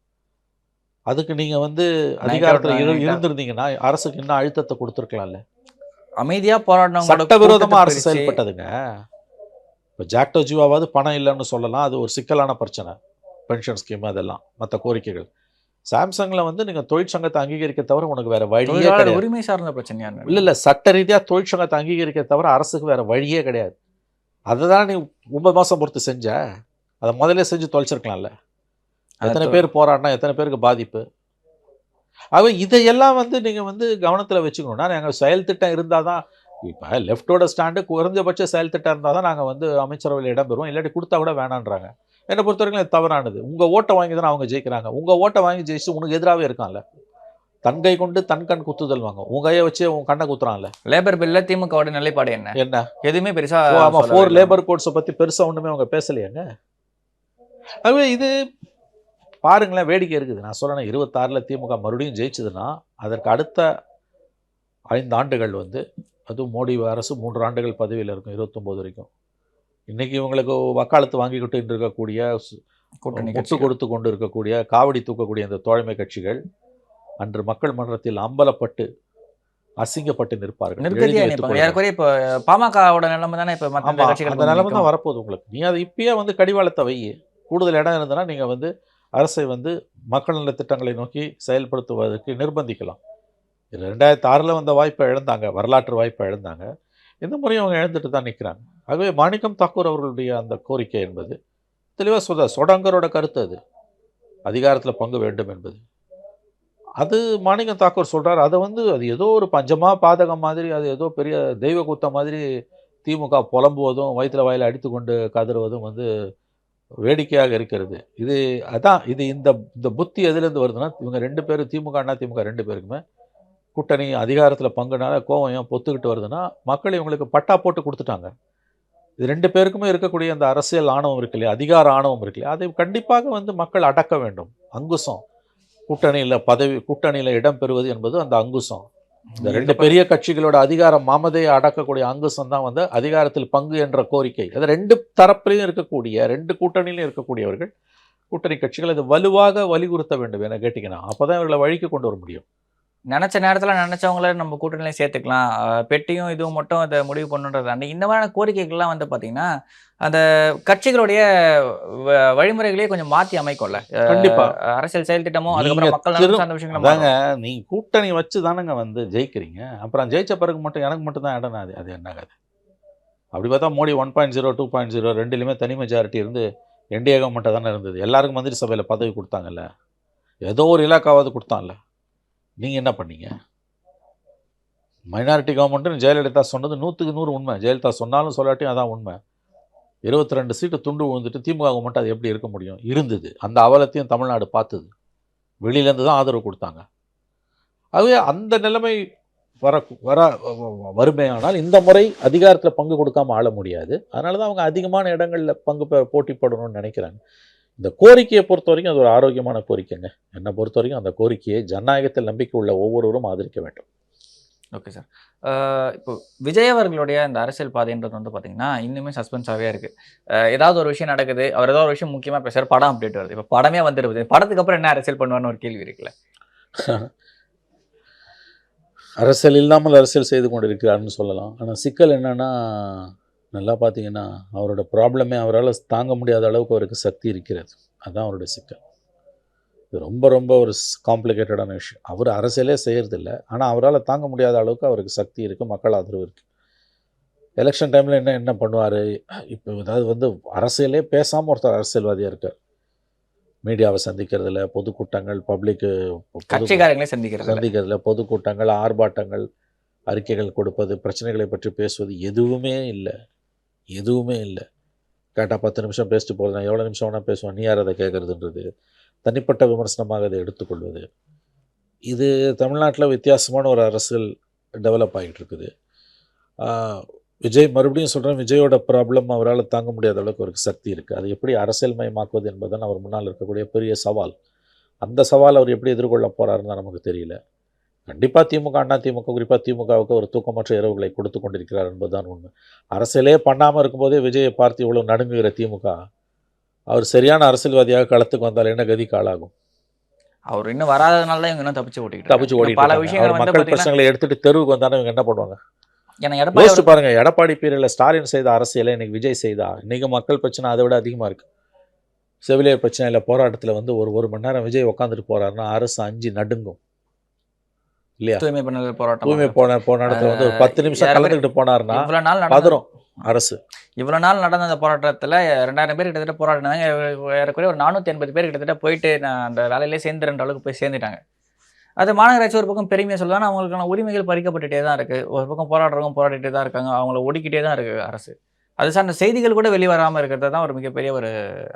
அதுக்கு நீங்கள் வந்து அதிகாரத்தில் இருந்திருந்தீங்கன்னா அரசுக்கு இன்னும் அழுத்தத்தை கொடுத்துருக்கலாம்ல. அமைதியா போராட்டம் சட்டவிரோதமாக அரசு செயல்பட்டதுங்க. இப்போ ஜாக்டோ ஜியோவாவது பணம் இல்லைன்னு சொல்லலாம், அது ஒரு சிக்கலான பிரச்சனை. பென்ஷன் ஸ்கீம் அதெல்லாம் மற்ற கோரிக்கைகள். சாம்சங்கில் வந்து நீங்கள் தொழிற்சங்கத்தை அங்கீகரிக்க தவிர உனக்கு வேற வழியே கிடையாது. உரிமை சார்ந்த பிரச்சனையா? இல்லை, சட்ட ரீதியாக தொழிற்சங்கத்தை அங்கீகரிக்க தவிர அரசுக்கு வேற வழியே கிடையாது. அதை தான் நீ 9 மாதம் பொறுத்து செஞ்ச, அதை முதல்ல செஞ்சு தொலைச்சிருக்கலாம்ல. எத்தனை பேர் போராடினா, எத்தனை பேருக்கு பாதிப்பு. இதையெல்லாம் வந்து நீங்கள் வந்து கவனத்தில் வச்சுக்கணும்னா, நாங்கள் செயல் திட்டம் இருந்தால் தான், இப்போ லெஃப்டோட ஸ்டாண்டு குறைஞ்சபட்ச செயல் திட்டம் இருந்தால் தான் நாங்கள் வந்து அமைச்சரவையில் இடம் பெறுவோம், இல்லாட்டி கொடுத்தா கூட வேணான்றாங்க. என்னை பொறுத்த வரைக்கும் இது தவறானது. உங்கள் ஓட்டை வாங்கி தானே அவங்க ஜெயிக்கிறாங்க. உங்கள் ஓட்டை வாங்கி ஜெயிச்சு உனக்கு எதிராகவே இருக்கான்ல. தன் கை கொண்டு தன் கண் குத்துதல் வாங்க, உன் கையை வச்சு உன் கண்ணை குத்துறான்ல. லேபர் பில்ல திமுகவோட நிலைப்பாடு என்ன? எதுவுமே பெருசா 4 லேபர் கோட்ஸை பற்றி பெருசாக ஒன்றுமே அவங்க பேசலையாங்க. ஆகவே இது பாருங்களேன், வேடிக்கை இருக்குது. நான் சொல்கிறேன், 26 திமுக மறுபடியும் ஜெயிச்சதுன்னா அதற்கு அடுத்த 5 ஆண்டுகள் வந்து, அதுவும் மோடி அரசு 3 ஆண்டுகள் பதவியில் இருக்கும், 29 வரைக்கும். இன்றைக்கி இவங்களுக்கு வக்காலத்து வாங்கிக்கிட்டு இருக்கக்கூடிய, முட்டு கொடுத்து கொண்டு இருக்கக்கூடிய, காவடி தூக்கக்கூடிய இந்த தோழமை கட்சிகள் அன்று மக்கள் மன்றத்தில் அம்பலப்பட்டு அசிங்கப்பட்டு நிற்பார்கள். இப்போ பாமகவோட நிலைமை தானே இப்போ அந்த நிலைமை தான் வரப்போகுது உங்களுக்கு. நீ அதை இப்பயே வந்து கடிவாளத்தை வை. கூடுதல் இடம் இருந்ததுன்னா நீங்கள் வந்து அரசை வந்து மக்கள் நல திட்டங்களை நோக்கி செயல்படுத்துவதற்கு நிர்பந்திக்கலாம். 2006 வந்த வாய்ப்பை இழந்தாங்க, வரலாற்று வாய்ப்பை இழந்தாங்க. இந்த முறையும் அவங்க இழந்துட்டு தான் நிற்கிறாங்க. ஆகவே மாணிக்கம் தாக்கூர் அவர்களுடைய அந்த கோரிக்கை என்பது தெளிவாக சொடங்கரோட கருத்து, அது அதிகாரத்தில் பங்கு வேண்டும் என்பது. அது மாணிக்கம் தாக்கூர் சொல்கிறார். அதை வந்து அது ஏதோ ஒரு பஞ்சமாக பாதகம் மாதிரி, அது ஏதோ பெரிய தெய்வ கூட்டம் மாதிரி திமுக புலம்புவதும் வயிற்றுல வாயில் அடித்து கொண்டு கதறுவதும் வந்து வேடிக்கையாக இருக்கிறது. இது இந்த புத்தி எதுலேருந்து வருதுன்னா, இவங்க 2 பேரும் திமுக திமுக 2 பேருக்குமே கூட்டணி அதிகாரத்தில் பங்குனால கோவம் ஏன் பொத்துக்கிட்டு வருதுன்னா, மக்கள் இவங்களுக்கு பட்டா போட்டு கொடுத்துட்டாங்க. இது 2 பேருக்குமே இருக்கக்கூடிய அந்த அரசியல் ஆணவம் இருக்கு இல்லையா, அதிகார ஆணவம் இருக்கு இல்லையா, அதை கண்டிப்பாக வந்து மக்கள் அடக்க வேண்டும். அங்குசம் கூட்டணியில் இடம் பெறுவது என்பது அந்த அங்குசம். இந்த 2 பெரிய கட்சிகளோட அதிகாரம் மாமதையை அடக்கக்கூடிய அங்குசம் தான் வந்து அதிகாரத்தில் பங்கு என்ற கோரிக்கை. அது 2 தரப்பிலையும் இருக்கக்கூடிய, 2 கூட்டணியிலும் இருக்கக்கூடியவர்கள், கூட்டணி கட்சிகள் அதை வலுவாக வலியுறுத்த வேண்டும் என கேட்டிங்கன்னா, அப்போ தான் இவர்களை வழிக்கு கொண்டு வர முடியும். நினச்ச நேரத்தில் நினச்சவங்கள நம்ம கூட்டணியில சேர்த்துக்கலாம், பெட்டியும் இதுவும் மட்டும் அதை முடிவு பண்ணுறது. இந்த மாதிரியான கோரிக்கைகள்லாம் வந்து பார்த்தீங்கன்னா அந்த கட்சிகளுடைய வழிமுறைகளே கொஞ்சம் மாற்றி அமைக்கும்ல. கண்டிப்பா அரசியல் செயல் திட்டமும் அதுக்கப்புறம் மக்கள் சார்ந்த விஷயங்களும் தாங்க. நீங்கள் கூட்டணி வச்சு தானங்க வந்து ஜெயிக்கிறீங்க. அப்புறம் ஜெயிச்ச பிறகு மட்டும் எனக்கு மட்டும் தான் இடம், அது என்னங்காது. அப்படி பார்த்தா மோடி 1.0 2.0 ரெண்டுலையுமே தனி மெஜாரிட்டி இருந்து என்டிஏ கவர்மெண்ட்டாக தானே இருந்தது. எல்லாருக்கும் மந்திரி சபையில் பதவி கொடுத்தாங்கல்ல, ஏதோ ஒரு இலாக்காவது கொடுத்தாங்கல்ல. நீங்கள் என்ன பண்ணீங்க? மைனாரிட்டி கவர்மெண்ட்டுன்னு ஜெயலலிதா சொன்னது 100க்கு 100 உண்மை. ஜெயலலிதா சொன்னாலும் சொல்லாட்டியும் அதான் உண்மை. 22 சீட்டு துண்டு விழுந்துட்டு திமுக கவர்மெண்ட் அது எப்படி இருக்க முடியும்? இருந்தது. அந்த அவலத்தையும் தமிழ்நாடு பார்த்தது. வெளியிலேருந்து தான் ஆதரவு கொடுத்தாங்க. ஆகவே அந்த நிலைமை வறுமையானால் இந்த முறை அதிகாரத்தில் பங்கு கொடுக்காமல் ஆள முடியாது. அதனால தான் அவங்க அதிகமான இடங்களில் போட்டி போடணும்னு நினைக்கிறாங்க. இந்த கோரிக்கையை பொறுத்த வரைக்கும் அது ஒரு ஆரோக்கியமான கோரிக்கைங்க. என்னை பொறுத்த வரைக்கும் அந்த கோரிக்கையை ஜனநாயகத்தில் நம்பிக்கை உள்ள ஒவ்வொருவரும் ஆதரிக்க வேண்டும். Okay sir. இப்போ விஜய் அவர்களுடைய இந்த அரசியல் பாதைன்றது வந்து பார்த்தீங்கன்னா இன்னுமே சஸ்பென்ஸாகவே இருக்குது. ஏதாவது ஒரு விஷயம் நடக்குது, அவர் ஏதாவது ஒரு விஷயம் முக்கியமாக பேசுகிற படம் அப்டேட் வருது. இப்போ படமே வந்துடுது, படத்துக்கு அப்புறம் என்ன அரசியல் பண்ணுவான்னு ஒரு கேள்வி இருக்குல்ல. அரசியல் இல்லாமல் அரசியல் செய்து கொண்டு இருக்கிறாருன்னு சொல்லலாம். ஆனால் சிக்கல் என்னென்னா, நல்லா பார்த்தீங்கன்னா அவரோட ப்ராப்ளமே அவரால் தாங்க முடியாத அளவுக்கு அவருக்கு சக்தி இருக்கிறது. அதுதான் அவருடைய சிக்கல். இது ரொம்ப ரொம்ப ஒரு காம்ப்ளிகேட்டடான விஷயம். அவர் அரசியலே செய்கிறதில்ல, ஆனால் அவரால் தாங்க முடியாத அளவுக்கு அவருக்கு சக்தி இருக்குது, மக்கள் ஆதரவு இருக்குது. எலெக்ஷன் டைமில் என்ன பண்ணுவார்? இப்போ ஏதாவது வந்து அரசியலே பேசாமல் ஒருத்தர் அரசியல்வாதியாக இருக்கார். மீடியாவை சந்திக்கிறதுல, பொதுக்கூட்டங்கள், பப்ளிக்கு கட்சிக்காரங்களே சந்திக்கிறதுல, பொதுக்கூட்டங்கள், ஆர்ப்பாட்டங்கள், அறிக்கைகள் கொடுப்பது, பிரச்சனைகளை பற்றி பேசுவது எதுவுமே இல்லை. கேட்டால் 10 நிமிஷம் பேசிட்டு போகிறது, நான் எவ்வளோ நிமிஷம் வேணால் பேசுவேன், நீ யார் அதை கேட்குறதுன்றது, தனிப்பட்ட விமர்சனமாக அதை எடுத்துக்கொள்வது. இது தமிழ்நாட்டில் வித்தியாசமான ஒரு அரசியல் டெவலப் ஆகிட்டு இருக்குது. விஜய் மறுபடியும் சொல்கிறேன், விஜயோட ப்ராப்ளம் அவரால் தாங்க முடியாத அளவுக்கு ஒரு சக்தி இருக்குது. அது எப்படி அரசியல் மயமாக்குவது என்பதுதான் அவர் முன்னால் இருக்கக்கூடிய பெரிய சவால். அந்த சவால் அவர் எப்படி எதிர்கொள்ள போகிறாருன்னு தான் நமக்கு தெரியல. கண்டிப்பாக திமுக, அண்ணா திமுக, குறிப்பாக திமுகவுக்கு ஒரு தூக்கமற்ற இரவுகளை கொடுத்து கொண்டிருக்கிறார் என்பதுதான் உண்மை. அரசியலே பண்ணாமல் இருக்கும்போதே விஜயை பார்த்து இவ்வளோ நடுங்குகிற திமுக, அவர் சரியான அரசியல்வாதியாக களத்துக்கு வந்தால் என்ன கதிக்கு ஆளாகும்? அவர் இன்னும் வராதனால தான் இவங்க இன்னும் தப்பிச்சு ஓட்டிட்டு பல விஷயங்கள் வந்து மக்கள் பாத்தீங்கன்னா, பிரச்சனைகளை எடுத்துட்டு தெருவுக்கு வந்தாலும் இவங்க என்ன பண்ணுவாங்க? ஏன்னா எடப்பாடி யோசிச்சு பாருங்க, எடப்பாடி பீரியடில் ஸ்டாலின் செய்த அரசியலை இன்னைக்கு விஜய் செய்தா, இன்னைக்கு மக்கள் பிரச்சனை அதை விட அதிகமாக இருக்குது. செவிலியர் பிரச்சனையில் போராட்டத்தில் வந்து ஒரு மணி நேரம் விஜய் உட்காந்துட்டு போறாருன்னா அரசு அஞ்சு நடுங்கும் இல்லையா? தூய்மை பணியாளர் போராட்டம் தூய்மை போன இடத்துல வந்து ஒரு 10 நிமிஷம் கலந்துக்கிட்டு போனாருன்னா இவ்வளவு நாள் நடந்த பதறும் அரசு. இவ்வளவு நாள் நடந்த அந்த போராட்டத்துல 2000 பேர் கிட்டத்தட்ட போராடினாங்க. ஏறக்குறைய ஒரு 480 பேர் கிட்டத்தட்ட போயிட்டு நான் அந்த வேலையிலே சேர்ந்துன்ற அளவுக்கு போய் சேர்ந்துட்டாங்க. அது மாநகராட்சி ஒரு பக்கம் பெருமையாக சொல்லலாம், அவங்களுக்கான உரிமைகள் பறிக்கப்பட்டுட்டே தான் இருக்கு. ஒரு பக்கம் போராடுறவங்க போராடிட்டே தான் இருக்காங்க, அவங்கள ஒடுக்கிட்டே தான் இருக்கு அரசு. அது சார்ந்த செய்திகள் கூட வெளியே வராமல் இருக்கிறது தான் ஒரு மிகப்பெரிய ஒரு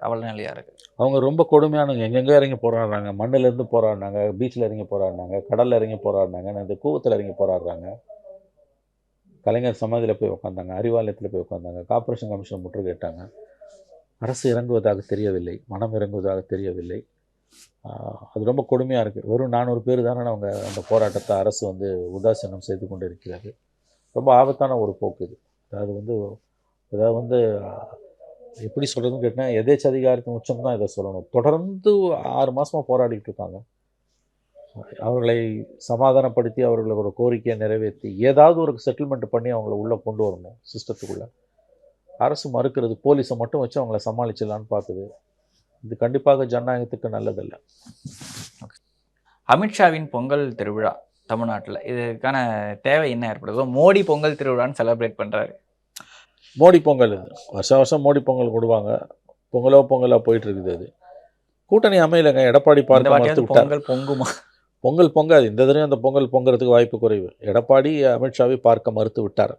அவல நிலையா இருக்கு. அவங்க ரொம்ப கொடுமையானவங்க. எங்கெங்கே இறங்கி போராடுறாங்க, மண்ணிலேருந்து போராடினாங்க, பீச்சில் இறங்கி போராடினாங்க, கடலில் இறங்கி போராடினாங்க, இந்த கூவத்தில் இறங்கி போராடுறாங்க, கலைஞர் சமாதியில் போய் உட்காந்தாங்க, அறிவாலயத்தில் போய் உட்காந்தாங்க, கார்ப்பரேஷன் கமிஷன் முற்று கேட்டாங்க. அரசு இறங்குவதாக தெரியவில்லை, மனம் இறங்குவதாக தெரியவில்லை. அது ரொம்ப கொடுமையாக இருக்குது. வெறும் 400 பேர் தானே அவங்க அந்த போராட்டத்தை அரசு வந்து உதாசீனம் செய்து கொண்டு இருக்கிறது. ரொம்ப ஆபத்தான ஒரு போக்கு இது. அதாவது வந்து எப்படி சொல்கிறதுன்னு கேட்டால் எதேச்ச அதிகாரத்தின் உச்சம் தான் இதை சொல்லணும். தொடர்ந்து 6 மாதமாக போராடிட்டு இருக்காங்க. அவர்களை சமாதானப்படுத்தி அவர்களுக்கு ஒரு கோரிக்கையை நிறைவேற்றி ஏதாவது ஒரு செட்டில்மெண்ட் பண்ணி அவங்கள உள்ளே கொண்டு வரணும் சிஸ்டத்துக்குள்ளே. அரசு மறுக்கிறது, போலீஸை மட்டும் வச்சு அவங்கள சமாளிச்சிடலான்னு பார்க்குது. இது கண்டிப்பாக ஜனநாயகத்துக்கு நல்லதல்ல. அமித்ஷாவின் பொங்கல் திருவிழா தமிழ்நாட்டில் இதுக்கான தேவை என்ன ஏற்படுதோ, மோடி பொங்கல் திருவிழான்னு செலிப்ரேட் பண்ணுறாரு. மோடி பொங்கல் இது வருஷம் மோடி பொங்கல் கொடுவாங்க. பொங்கலாக போயிட்டு இருக்குது. அது கூட்டணி அமையலைங்க. எடப்பாடி பார்க்க மறுத்து விட்டார். பொங்கல் பொங்குமா? பொங்கல் பொங்காது. இந்த தடவையும் அந்த பொங்கல் பொங்குறதுக்கு வாய்ப்பு குறைவு. எடப்பாடி அமித்ஷாவை பார்க்க மறுத்து விட்டார்.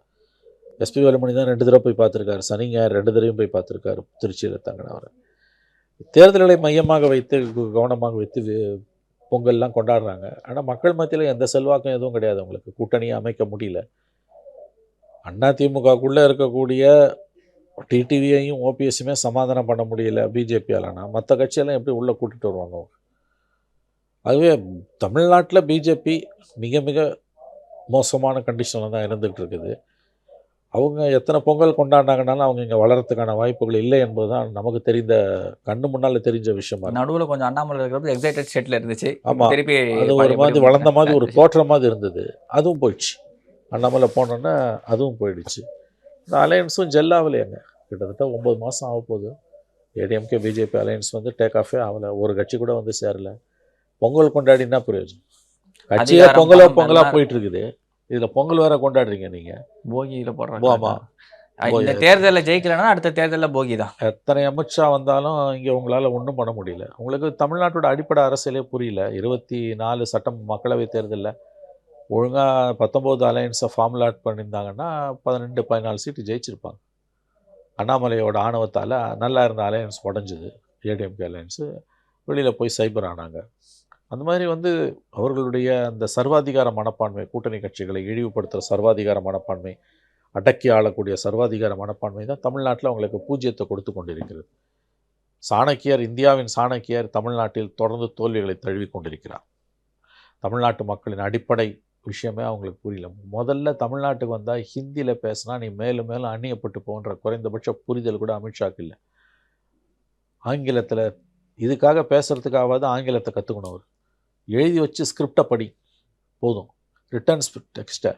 எஸ்பி வேலுமணி தான் 2 தடவை போய் பார்த்துருக்காரு. சனி ஞாயிறு 2 தடவையும் போய் பார்த்துருக்காரு திருச்சியில் தங்கினவர். தேர்தல்களை மையமாக வைத்து கவனமாக வைத்து பொங்கல்லாம் கொண்டாடுறாங்க. ஆனால் மக்கள் மத்தியில் எந்த செல்வாக்கும் எதுவும் கிடையாது. அவங்களுக்கு கூட்டணியை அமைக்க முடியல. அண்ணா திமுகக்குள்ளே இருக்கக்கூடிய டிடிவியையும் ஓபிஎஸ்ஸுமே சமாதானம் பண்ண முடியல பிஜேபியாலனா மற்ற கட்சியெல்லாம் எப்படி உள்ளே கூட்டிகிட்டு வருவாங்க அவங்க? அதுவே தமிழ்நாட்டில் பிஜேபி மிக மிக மோசமான கண்டிஷனில் தான் இருந்துகிட்டு இருக்குது. அவங்க எத்தனை பொங்கல் கொண்டாடினாங்கனாலும் அவங்க இங்கே வளர்கிறதுக்கான வாய்ப்புகள் இல்லை என்பது தான் நமக்கு தெரிந்த கண்ணு முன்னால் தெரிஞ்ச விஷயமா. நடுவில் கொஞ்சம் அண்ணாமலை இருக்கிறது எக்ஸைட்டட் ஸ்டேட்டில் இருந்துச்சு. ஆமாம், திருப்பி அது ஒரு மாதிரி வளர்ந்த மாதிரி ஒரு தோற்றம் மாதிரி இருந்தது. அதுவும் போயிடுச்சு. அண்ணாமலை போனோன்னா அதுவும் போயிடுச்சு. இந்த அலையன்ஸும் ஜெல்லாகலையாங்க. கிட்டத்தட்ட 9 மாதம் ஆக போகுது. ஏடிஎம்கே பிஜேபி அலையன்ஸ் வந்து டேக் ஆஃபே ஆகலை. ஒரு கட்சி கூட வந்து சேரலை. பொங்கல் கொண்டாடினா பிரயோஜனம். கட்சியே பொங்கலாக போயிட்டு இருக்குது. இதில் பொங்கல் வேற கொண்டாடுறீங்க நீங்கள். போகியில் போடுறாங்க. ஆமாம், இந்த தேர்தலில் ஜெயிக்கலைன்னா அடுத்த தேர்தலில் போகி தான். எத்தனை அமித்ஷா வந்தாலும் இங்கே உங்களால் ஒன்றும் பண்ண முடியல. உங்களுக்கு தமிழ்நாட்டோட அடிப்படை அரசியலே புரியல. 24 சட்டம் மக்களவை தேர்தலில் ஒழுங்காக 19 அலையன்ஸை ஃபார்முலேட் பண்ணியிருந்தாங்கன்னா 12-14 சீட்டு ஜெயிச்சிருப்பாங்க. அண்ணாமலையோட ஆணவத்தால் நல்லா இருந்த அலையன்ஸ் உடஞ்சிது. ஏடிஎம்கே அலையன்ஸு வெளியில் போய் சைபர் ஆனாங்க. அந்த மாதிரி வந்து அவர்களுடைய அந்த சர்வாதிகார மனப்பான்மை, கூட்டணி கட்சிகளை இழிவுபடுத்துகிற சர்வாதிகார மனப்பான்மை, அடக்கி ஆளக்கூடிய சர்வாதிகார மனப்பான்மை தான் தமிழ்நாட்டில் அவங்களுக்கு பூஜ்ஜியத்தை கொடுத்து கொண்டிருக்கிறது. சாணக்கியர், இந்தியாவின் சாணக்கியர் தமிழ்நாட்டில் தொடர்ந்து தோல்விகளை தழுவி கொண்டிருக்கிறார். தமிழ்நாட்டு மக்களின் அடிப்படை விஷயமே அவங்களுக்கு புரியல. முதல்ல தமிழ்நாட்டுக்கு வந்தால் ஹிந்தியில் பேசினா நீ மேலும் மேலும் அந்நியப்பட்டு போன்ற குறைந்தபட்ச புரிதல் கூட அமித்ஷாக்கு இல்லை. ஆங்கிலத்தில் இதுக்காக பேசுகிறதுக்காவது ஆங்கிலத்தை கற்றுக்கணும். அவர் எழுதி வச்சு ஸ்கிரிப்டை படி போதும். ரிட்டர்ன் டெக்ஸ்ட்டை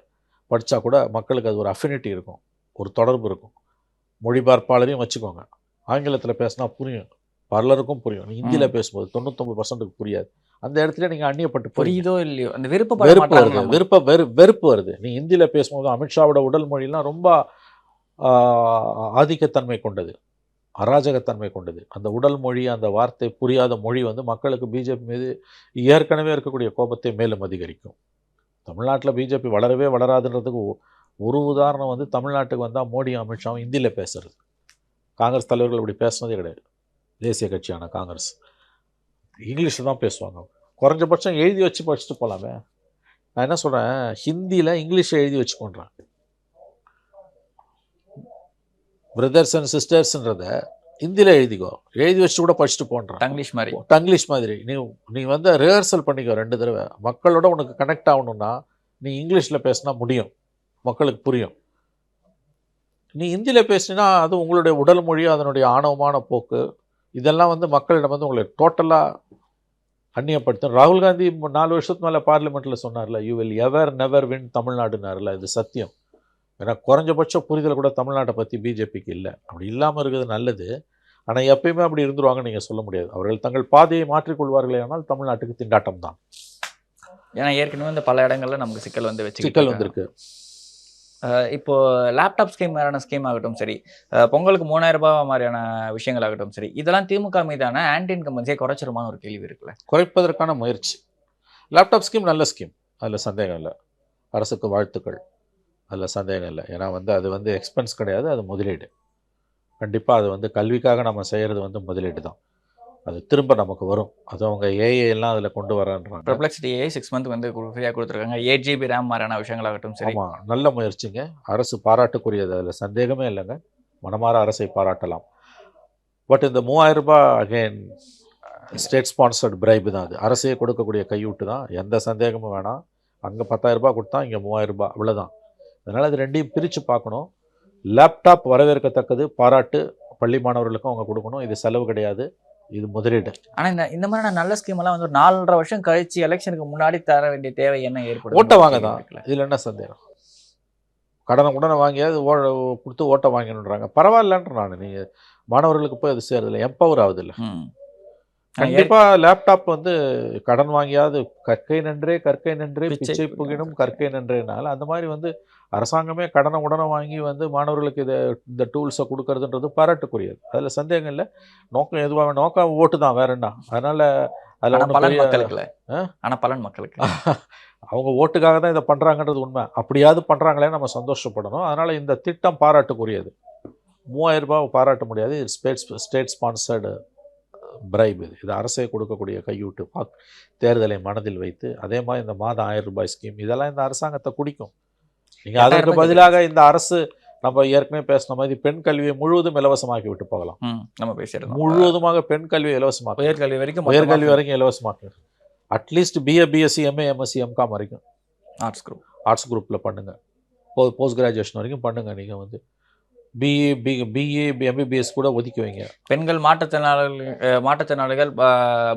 படித்தா கூட மக்களுக்கு அது ஒரு அஃபினிட்டி இருக்கும், ஒரு தொடர்பு இருக்கும். மொழிபெயர்ப்பாளரையும் வச்சுக்கோங்க. ஆங்கிலத்தில் பேசினா புரியும், பலருக்கும் புரியும். நீ ஹிந்தியில் பேசும்போது 99% புரியாது. அந்த இடத்துல நீங்கள் அந்நியப்பட்டு புரியுதோ இல்லையோ அந்த வெறுப்பு வருது. நீ ஹிந்தியில் பேசும்போது அமித்ஷாவோட உடல் மொழிலாம் ரொம்ப ஆதிக்கத்தன்மை கொண்டது, அராஜகத்தன்மை கொண்டது. அந்த உடல் மொழி, அந்த வார்த்தை புரியாத மொழி வந்து மக்களுக்கு பிஜேபி மீது ஏற்கனவே இருக்கக்கூடிய கோபத்தை மேலும் அதிகரிக்கும். தமிழ்நாட்டில் பிஜேபி வளரவே வளராதுன்றதுக்கு ஒரு உதாரணம் வந்து தமிழ்நாட்டுக்கு வந்தால் மோடியும் அமித்ஷாவும் ஹிந்தியில் பேசுறது. காங்கிரஸ் தலைவர்கள் இப்படி பேசுனதே கிடையாது. தேசிய கட்சியான காங்கிரஸ் இங்கிலீஷில் தான் பேசுவாங்க. குறைஞ்சபட்சம் எழுதி வச்சு படிச்சுட்டு போகலாமே. நான் என்ன சொல்கிறேன், ஹிந்தியில் இங்கிலீஷை எழுதி வச்சுக்கொண்டேன். பிரதர்ஸ் அண்ட் சிஸ்டர்ஸ்ன்றத ஹிந்தியில் எழுதிக்கோ, எழுதி வச்சுட்டு கூட படிச்சுட்டு போன்றான். தங்கிலீஷ் மாதிரி. தங்கிலீஷ் மாதிரி நீ வந்து ரிஹர்சல் பண்ணிக்கோ 2 தடவை. மக்களோட உனக்கு கனெக்ட் ஆகணும்னா நீ இங்கிலீஷில் பேசினா முடியும், மக்களுக்கு புரியும். நீ ஹிந்தியில் பேசினா அது உங்களுடைய உடல் மொழி, அதனுடைய ஆணவமான போக்கு, இதெல்லாம் வந்து மக்களிடம் வந்து உங்களை டோட்டலாக அந்நியப்படுத்தும். ராகுல் காந்தி 4 வருஷத்துக்கு மேலே பார்லிமெண்ட்டில் சொன்னார்ல, you will ever never win தமிழ்நாடுனார்ல, இது சத்தியம். ஏன்னா குறைஞ்சபட்ச புரிதல் கூட தமிழ்நாட்டை பற்றி பிஜேபிக்கு இல்லை. அப்படி இல்லாமல் இருக்கிறது நல்லது. ஆனால் எப்பயுமே அப்படி இருந்துருவாங்கன்னு நீங்கள் சொல்ல முடியாது. அவர்கள் தங்கள் பாதையை மாற்றிக்கொள்வார்களே, ஆனால் தமிழ்நாட்டுக்கு திண்டாட்டம் தான். ஏன்னா ஏற்கனவே இந்த பல இடங்கள்ல நமக்கு சிக்கல் வந்து சிக்கல் வந்திருக்கு. இப்போ லேப்டாப் ஸ்கீம் மாதிரியான ஸ்கீம் ஆகட்டும் சரி, பொங்கலுக்கு 3000 ரூபாய் மாதிரியான விஷயங்கள் ஆகட்டும் சரி, இதெல்லாம் திமுக மீதான ஆன்டி இன்கம்பன்சியை குறைச்சிருமான ஒரு கேள்வி இருக்குல்ல. குறைப்பதற்கான முயற்சி. லேப்டாப் ஸ்கீம் நல்ல ஸ்கீம், அதில் சந்தேகம் இல்லை. அரசுக்கு வாழ்த்துக்கள், அதில் சந்தேகம் இல்லை. ஏன்னா வந்து அது வந்து எக்ஸ்பென்ஸ் கிடையாது, அது முதலீடு. கண்டிப்பாக அது வந்து கல்விக்காக நம்ம செய்கிறது வந்து முதலீடு தான். அது திரும்ப நமக்கு வரும். அது அவங்க ஏஐ எல்லாம் அதில் கொண்டு வரான்றாங்க. பெர்ப்ளெக்சிட்டி ஏஐ 6 மந்த் வந்து ஃப்ரீயாக கொடுத்துருக்காங்க. 8 GB ரேம் மாதிரியான விஷயங்களாகட்டும் சரி. ஆமாம், நல்ல முயற்சிங்க. அரசு பாராட்டுக்குரியது, அதில் சந்தேகமே இல்லைங்க. மனமாற அரசை பாராட்டலாம். பட் இந்த 3000 ரூபாய் அகெயின் ஸ்டேட் ஸ்பான்சர்ட் பிரைபு தான். அது அரசே கொடுக்கக்கூடிய கையூட்டு தான், எந்த சந்தேகமும் வேணாம். அங்கே 10,000 ரூபாய் கொடுத்தா இங்கே 3000 ரூபாய், அவ்வளோதான். அதனால் அது ரெண்டையும் பிரித்து பார்க்கணும். லேப்டாப் வரவேற்கத்தக்கது, பாராட்டு. பள்ளி மாணவர்களுக்கும் அவங்க கொடுக்கணும். இது செலவு கிடையாது, இது முதலீடு. ஆனால் இந்த மாதிரியான நல்ல ஸ்கீம் எல்லாம் வந்து ஒரு 4.5 வருஷம் கழிச்சு எலெக்ஷனுக்கு முன்னாடி தர வேண்டிய தேவை என்ன ஏற்படும்? ஓட்டை வாங்க தான், இதில் என்ன சந்தேகம்? கடனை வாங்கியாவது கொடுத்து ஓட்டை வாங்கணுன்றாங்க. பரவாயில்லன்ற நான், நீங்கள் மாணவர்களுக்கு போய் அது சேருதில்லை, எம்பவர் ஆகுது இல்லை. கண்டிப்பாக லேப்டாப் வந்து கடன் வாங்கியாவது கற்கை நன்றே பிச்சை புகினும் கற்கை நன்றேனால, அந்த மாதிரி வந்து அரசாங்கமே கடனை வாங்கி வந்து மாணவர்களுக்கு இந்த டூல்ஸை கொடுக்கறதுன்றது பாராட்டுக்குரியது. அதில் சந்தேகம் இல்லை. நோக்கம் எதுவாக, நோக்கம் ஓட்டு தான், வேற என்ன. அதனால் அதில் பலன் மக்களுக்கு அவங்க ஓட்டுக்காக தான் இதை பண்ணுறாங்கன்றது உண்மை. அப்படியாவது பண்ணுறாங்களே, நம்ம சந்தோஷப்படணும். அதனால் இந்த திட்டம் பாராட்டுக்குரியது. 3000 ரூபாய் பாராட்ட முடியாது. இது ஸ்டேட் ஸ்பான்சர்டு பிரைப். இது அரசே கொடுக்கக்கூடிய கையூட்டு, தேர்தலை மனதில் வைத்து. அதே மாதிரி இந்த மாதம் 1000 ரூபாய் ஸ்கீம், இதெல்லாம் இந்த அரசாங்கத்தை குடிக்கும். நீங்கள் அதற்கு பதிலாக இந்த அரசு, நம்ம ஏற்கனவே பேசின மாதிரி பெண் கல்வியை முழுவதும் இலவசமாக்கி விட்டு போகலாம். நம்ம பேசுகிறோம் முழுவதுமாக பெண் கல்வியை இலவசமாக்கி, உயர்கல்வி வரைக்கும் இலவசமாக்கி, அட்லீஸ்ட் BA BSc MA MSc MCom வரைக்கும் ஆர்ட்ஸ் குரூப்பில் பண்ணுங்கள். போஸ்ட் கிராஜுவேஷன் வரைக்கும் பண்ணுங்கள். நீங்கள் வந்து BA MBBS கூட ஒதுக்கி வைங்க. பெண்கள் மாற்றுத்திறனாளிகள்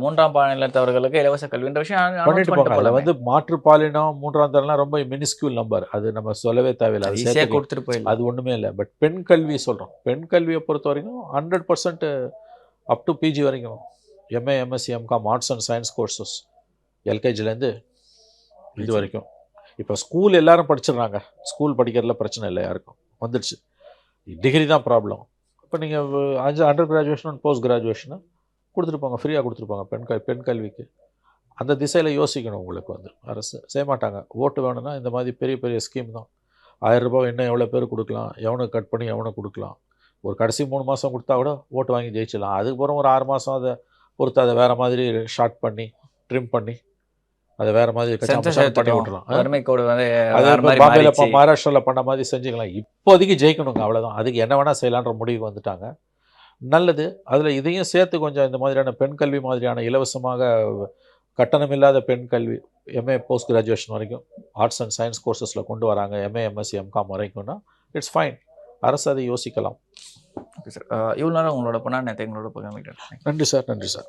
3ஆம் பாலினத்தவர்களுக்கு இலவச கல்வின்ற விஷயம் பண்ணிட்டு போங்க. அதில் வந்து மாற்றுப்பாலினம் 3ஆம் தரம்லாம் ரொம்ப மினிஸ்கியூல் நம்பர், அது நம்ம சொல்லவே தேவையில்லை, அது சேர்த்து கொடுத்துட்டு போயிடலாம், அது ஒன்றுமே இல்லை. பட் பெண் கல்வி சொல்கிறோம். பெண் கல்வியை பொறுத்த வரைக்கும் 100% அப் டு PG வரைக்கும், MA MSc MCom arts and science courses, LKGலேருந்து இது வரைக்கும். இப்போ ஸ்கூல் எல்லாரும் படிச்சிடுறாங்க. ஸ்கூல் படிக்கிறதுல பிரச்சனை இல்லை, யாருக்கும் வந்துடுச்சு. டிகிரி தான் ப்ராப்ளம். இப்போ நீங்கள் அண்டர் கிராஜுவேஷன் போஸ்ட் கிராஜுவேஷனை கொடுத்துருப்பாங்க, ஃப்ரீயாக கொடுத்துருப்பாங்க பெண் கல்விக்கு. அந்த திசையில் யோசிக்கணும். உங்களுக்கு வந்து அரசு செய்ய மாட்டாங்க. ஓட்டு வேணும்னா இந்த மாதிரி பெரிய ஸ்கீம் தான். 1000 ரூபாய் இன்னும் எவ்வளோ பேர் கொடுக்கலாம், எவனுக்கு கட் பண்ணி எவனை கொடுக்கலாம். ஒரு கடைசி 3 மாதம் கொடுத்தா கூட ஓட்டு வாங்கி ஜெயிச்சிடலாம். அதுக்கப்புறம் ஒரு 6 மாதம் அதை பொறுத்து அதை வேறு மாதிரி ஷார்ட் பண்ணி ட்ரிம் பண்ணி அதை வேறு மாதிரி பண்ணி விட்டுலாம். பாம்பேல மகாராஷ்டிராவில் பண்ண மாதிரி செஞ்சுக்கலாம். இப்போதைக்கு ஜெயிக்கணுங்க, அவ்வளோதான். அதுக்கு என்ன வேணால் செய்யலான்ற முடிவுக்கு வந்துட்டாங்க. நல்லது. அதில் இதையும் சேர்த்து கொஞ்சம் இந்த மாதிரியான பெண் கல்வி மாதிரியான இலவசமாக கட்டணமில்லாத பெண் கல்வி MA போஸ்ட் கிராஜுவேஷன் வரைக்கும் ஆர்ட்ஸ் அண்ட் சயின்ஸ் கோர்சஸில் கொண்டு வராங்க. MA MSc MCom வரைக்கும்னா இட்ஸ் ஃபைன். அரசு அதை யோசிக்கலாம். ஓகே சார், இவ்வளோ நேரம் உங்களோட பொண்ணா நேற்று எங்களோட பகிர்ந்துக்கிட்டேன். நன்றி சார்.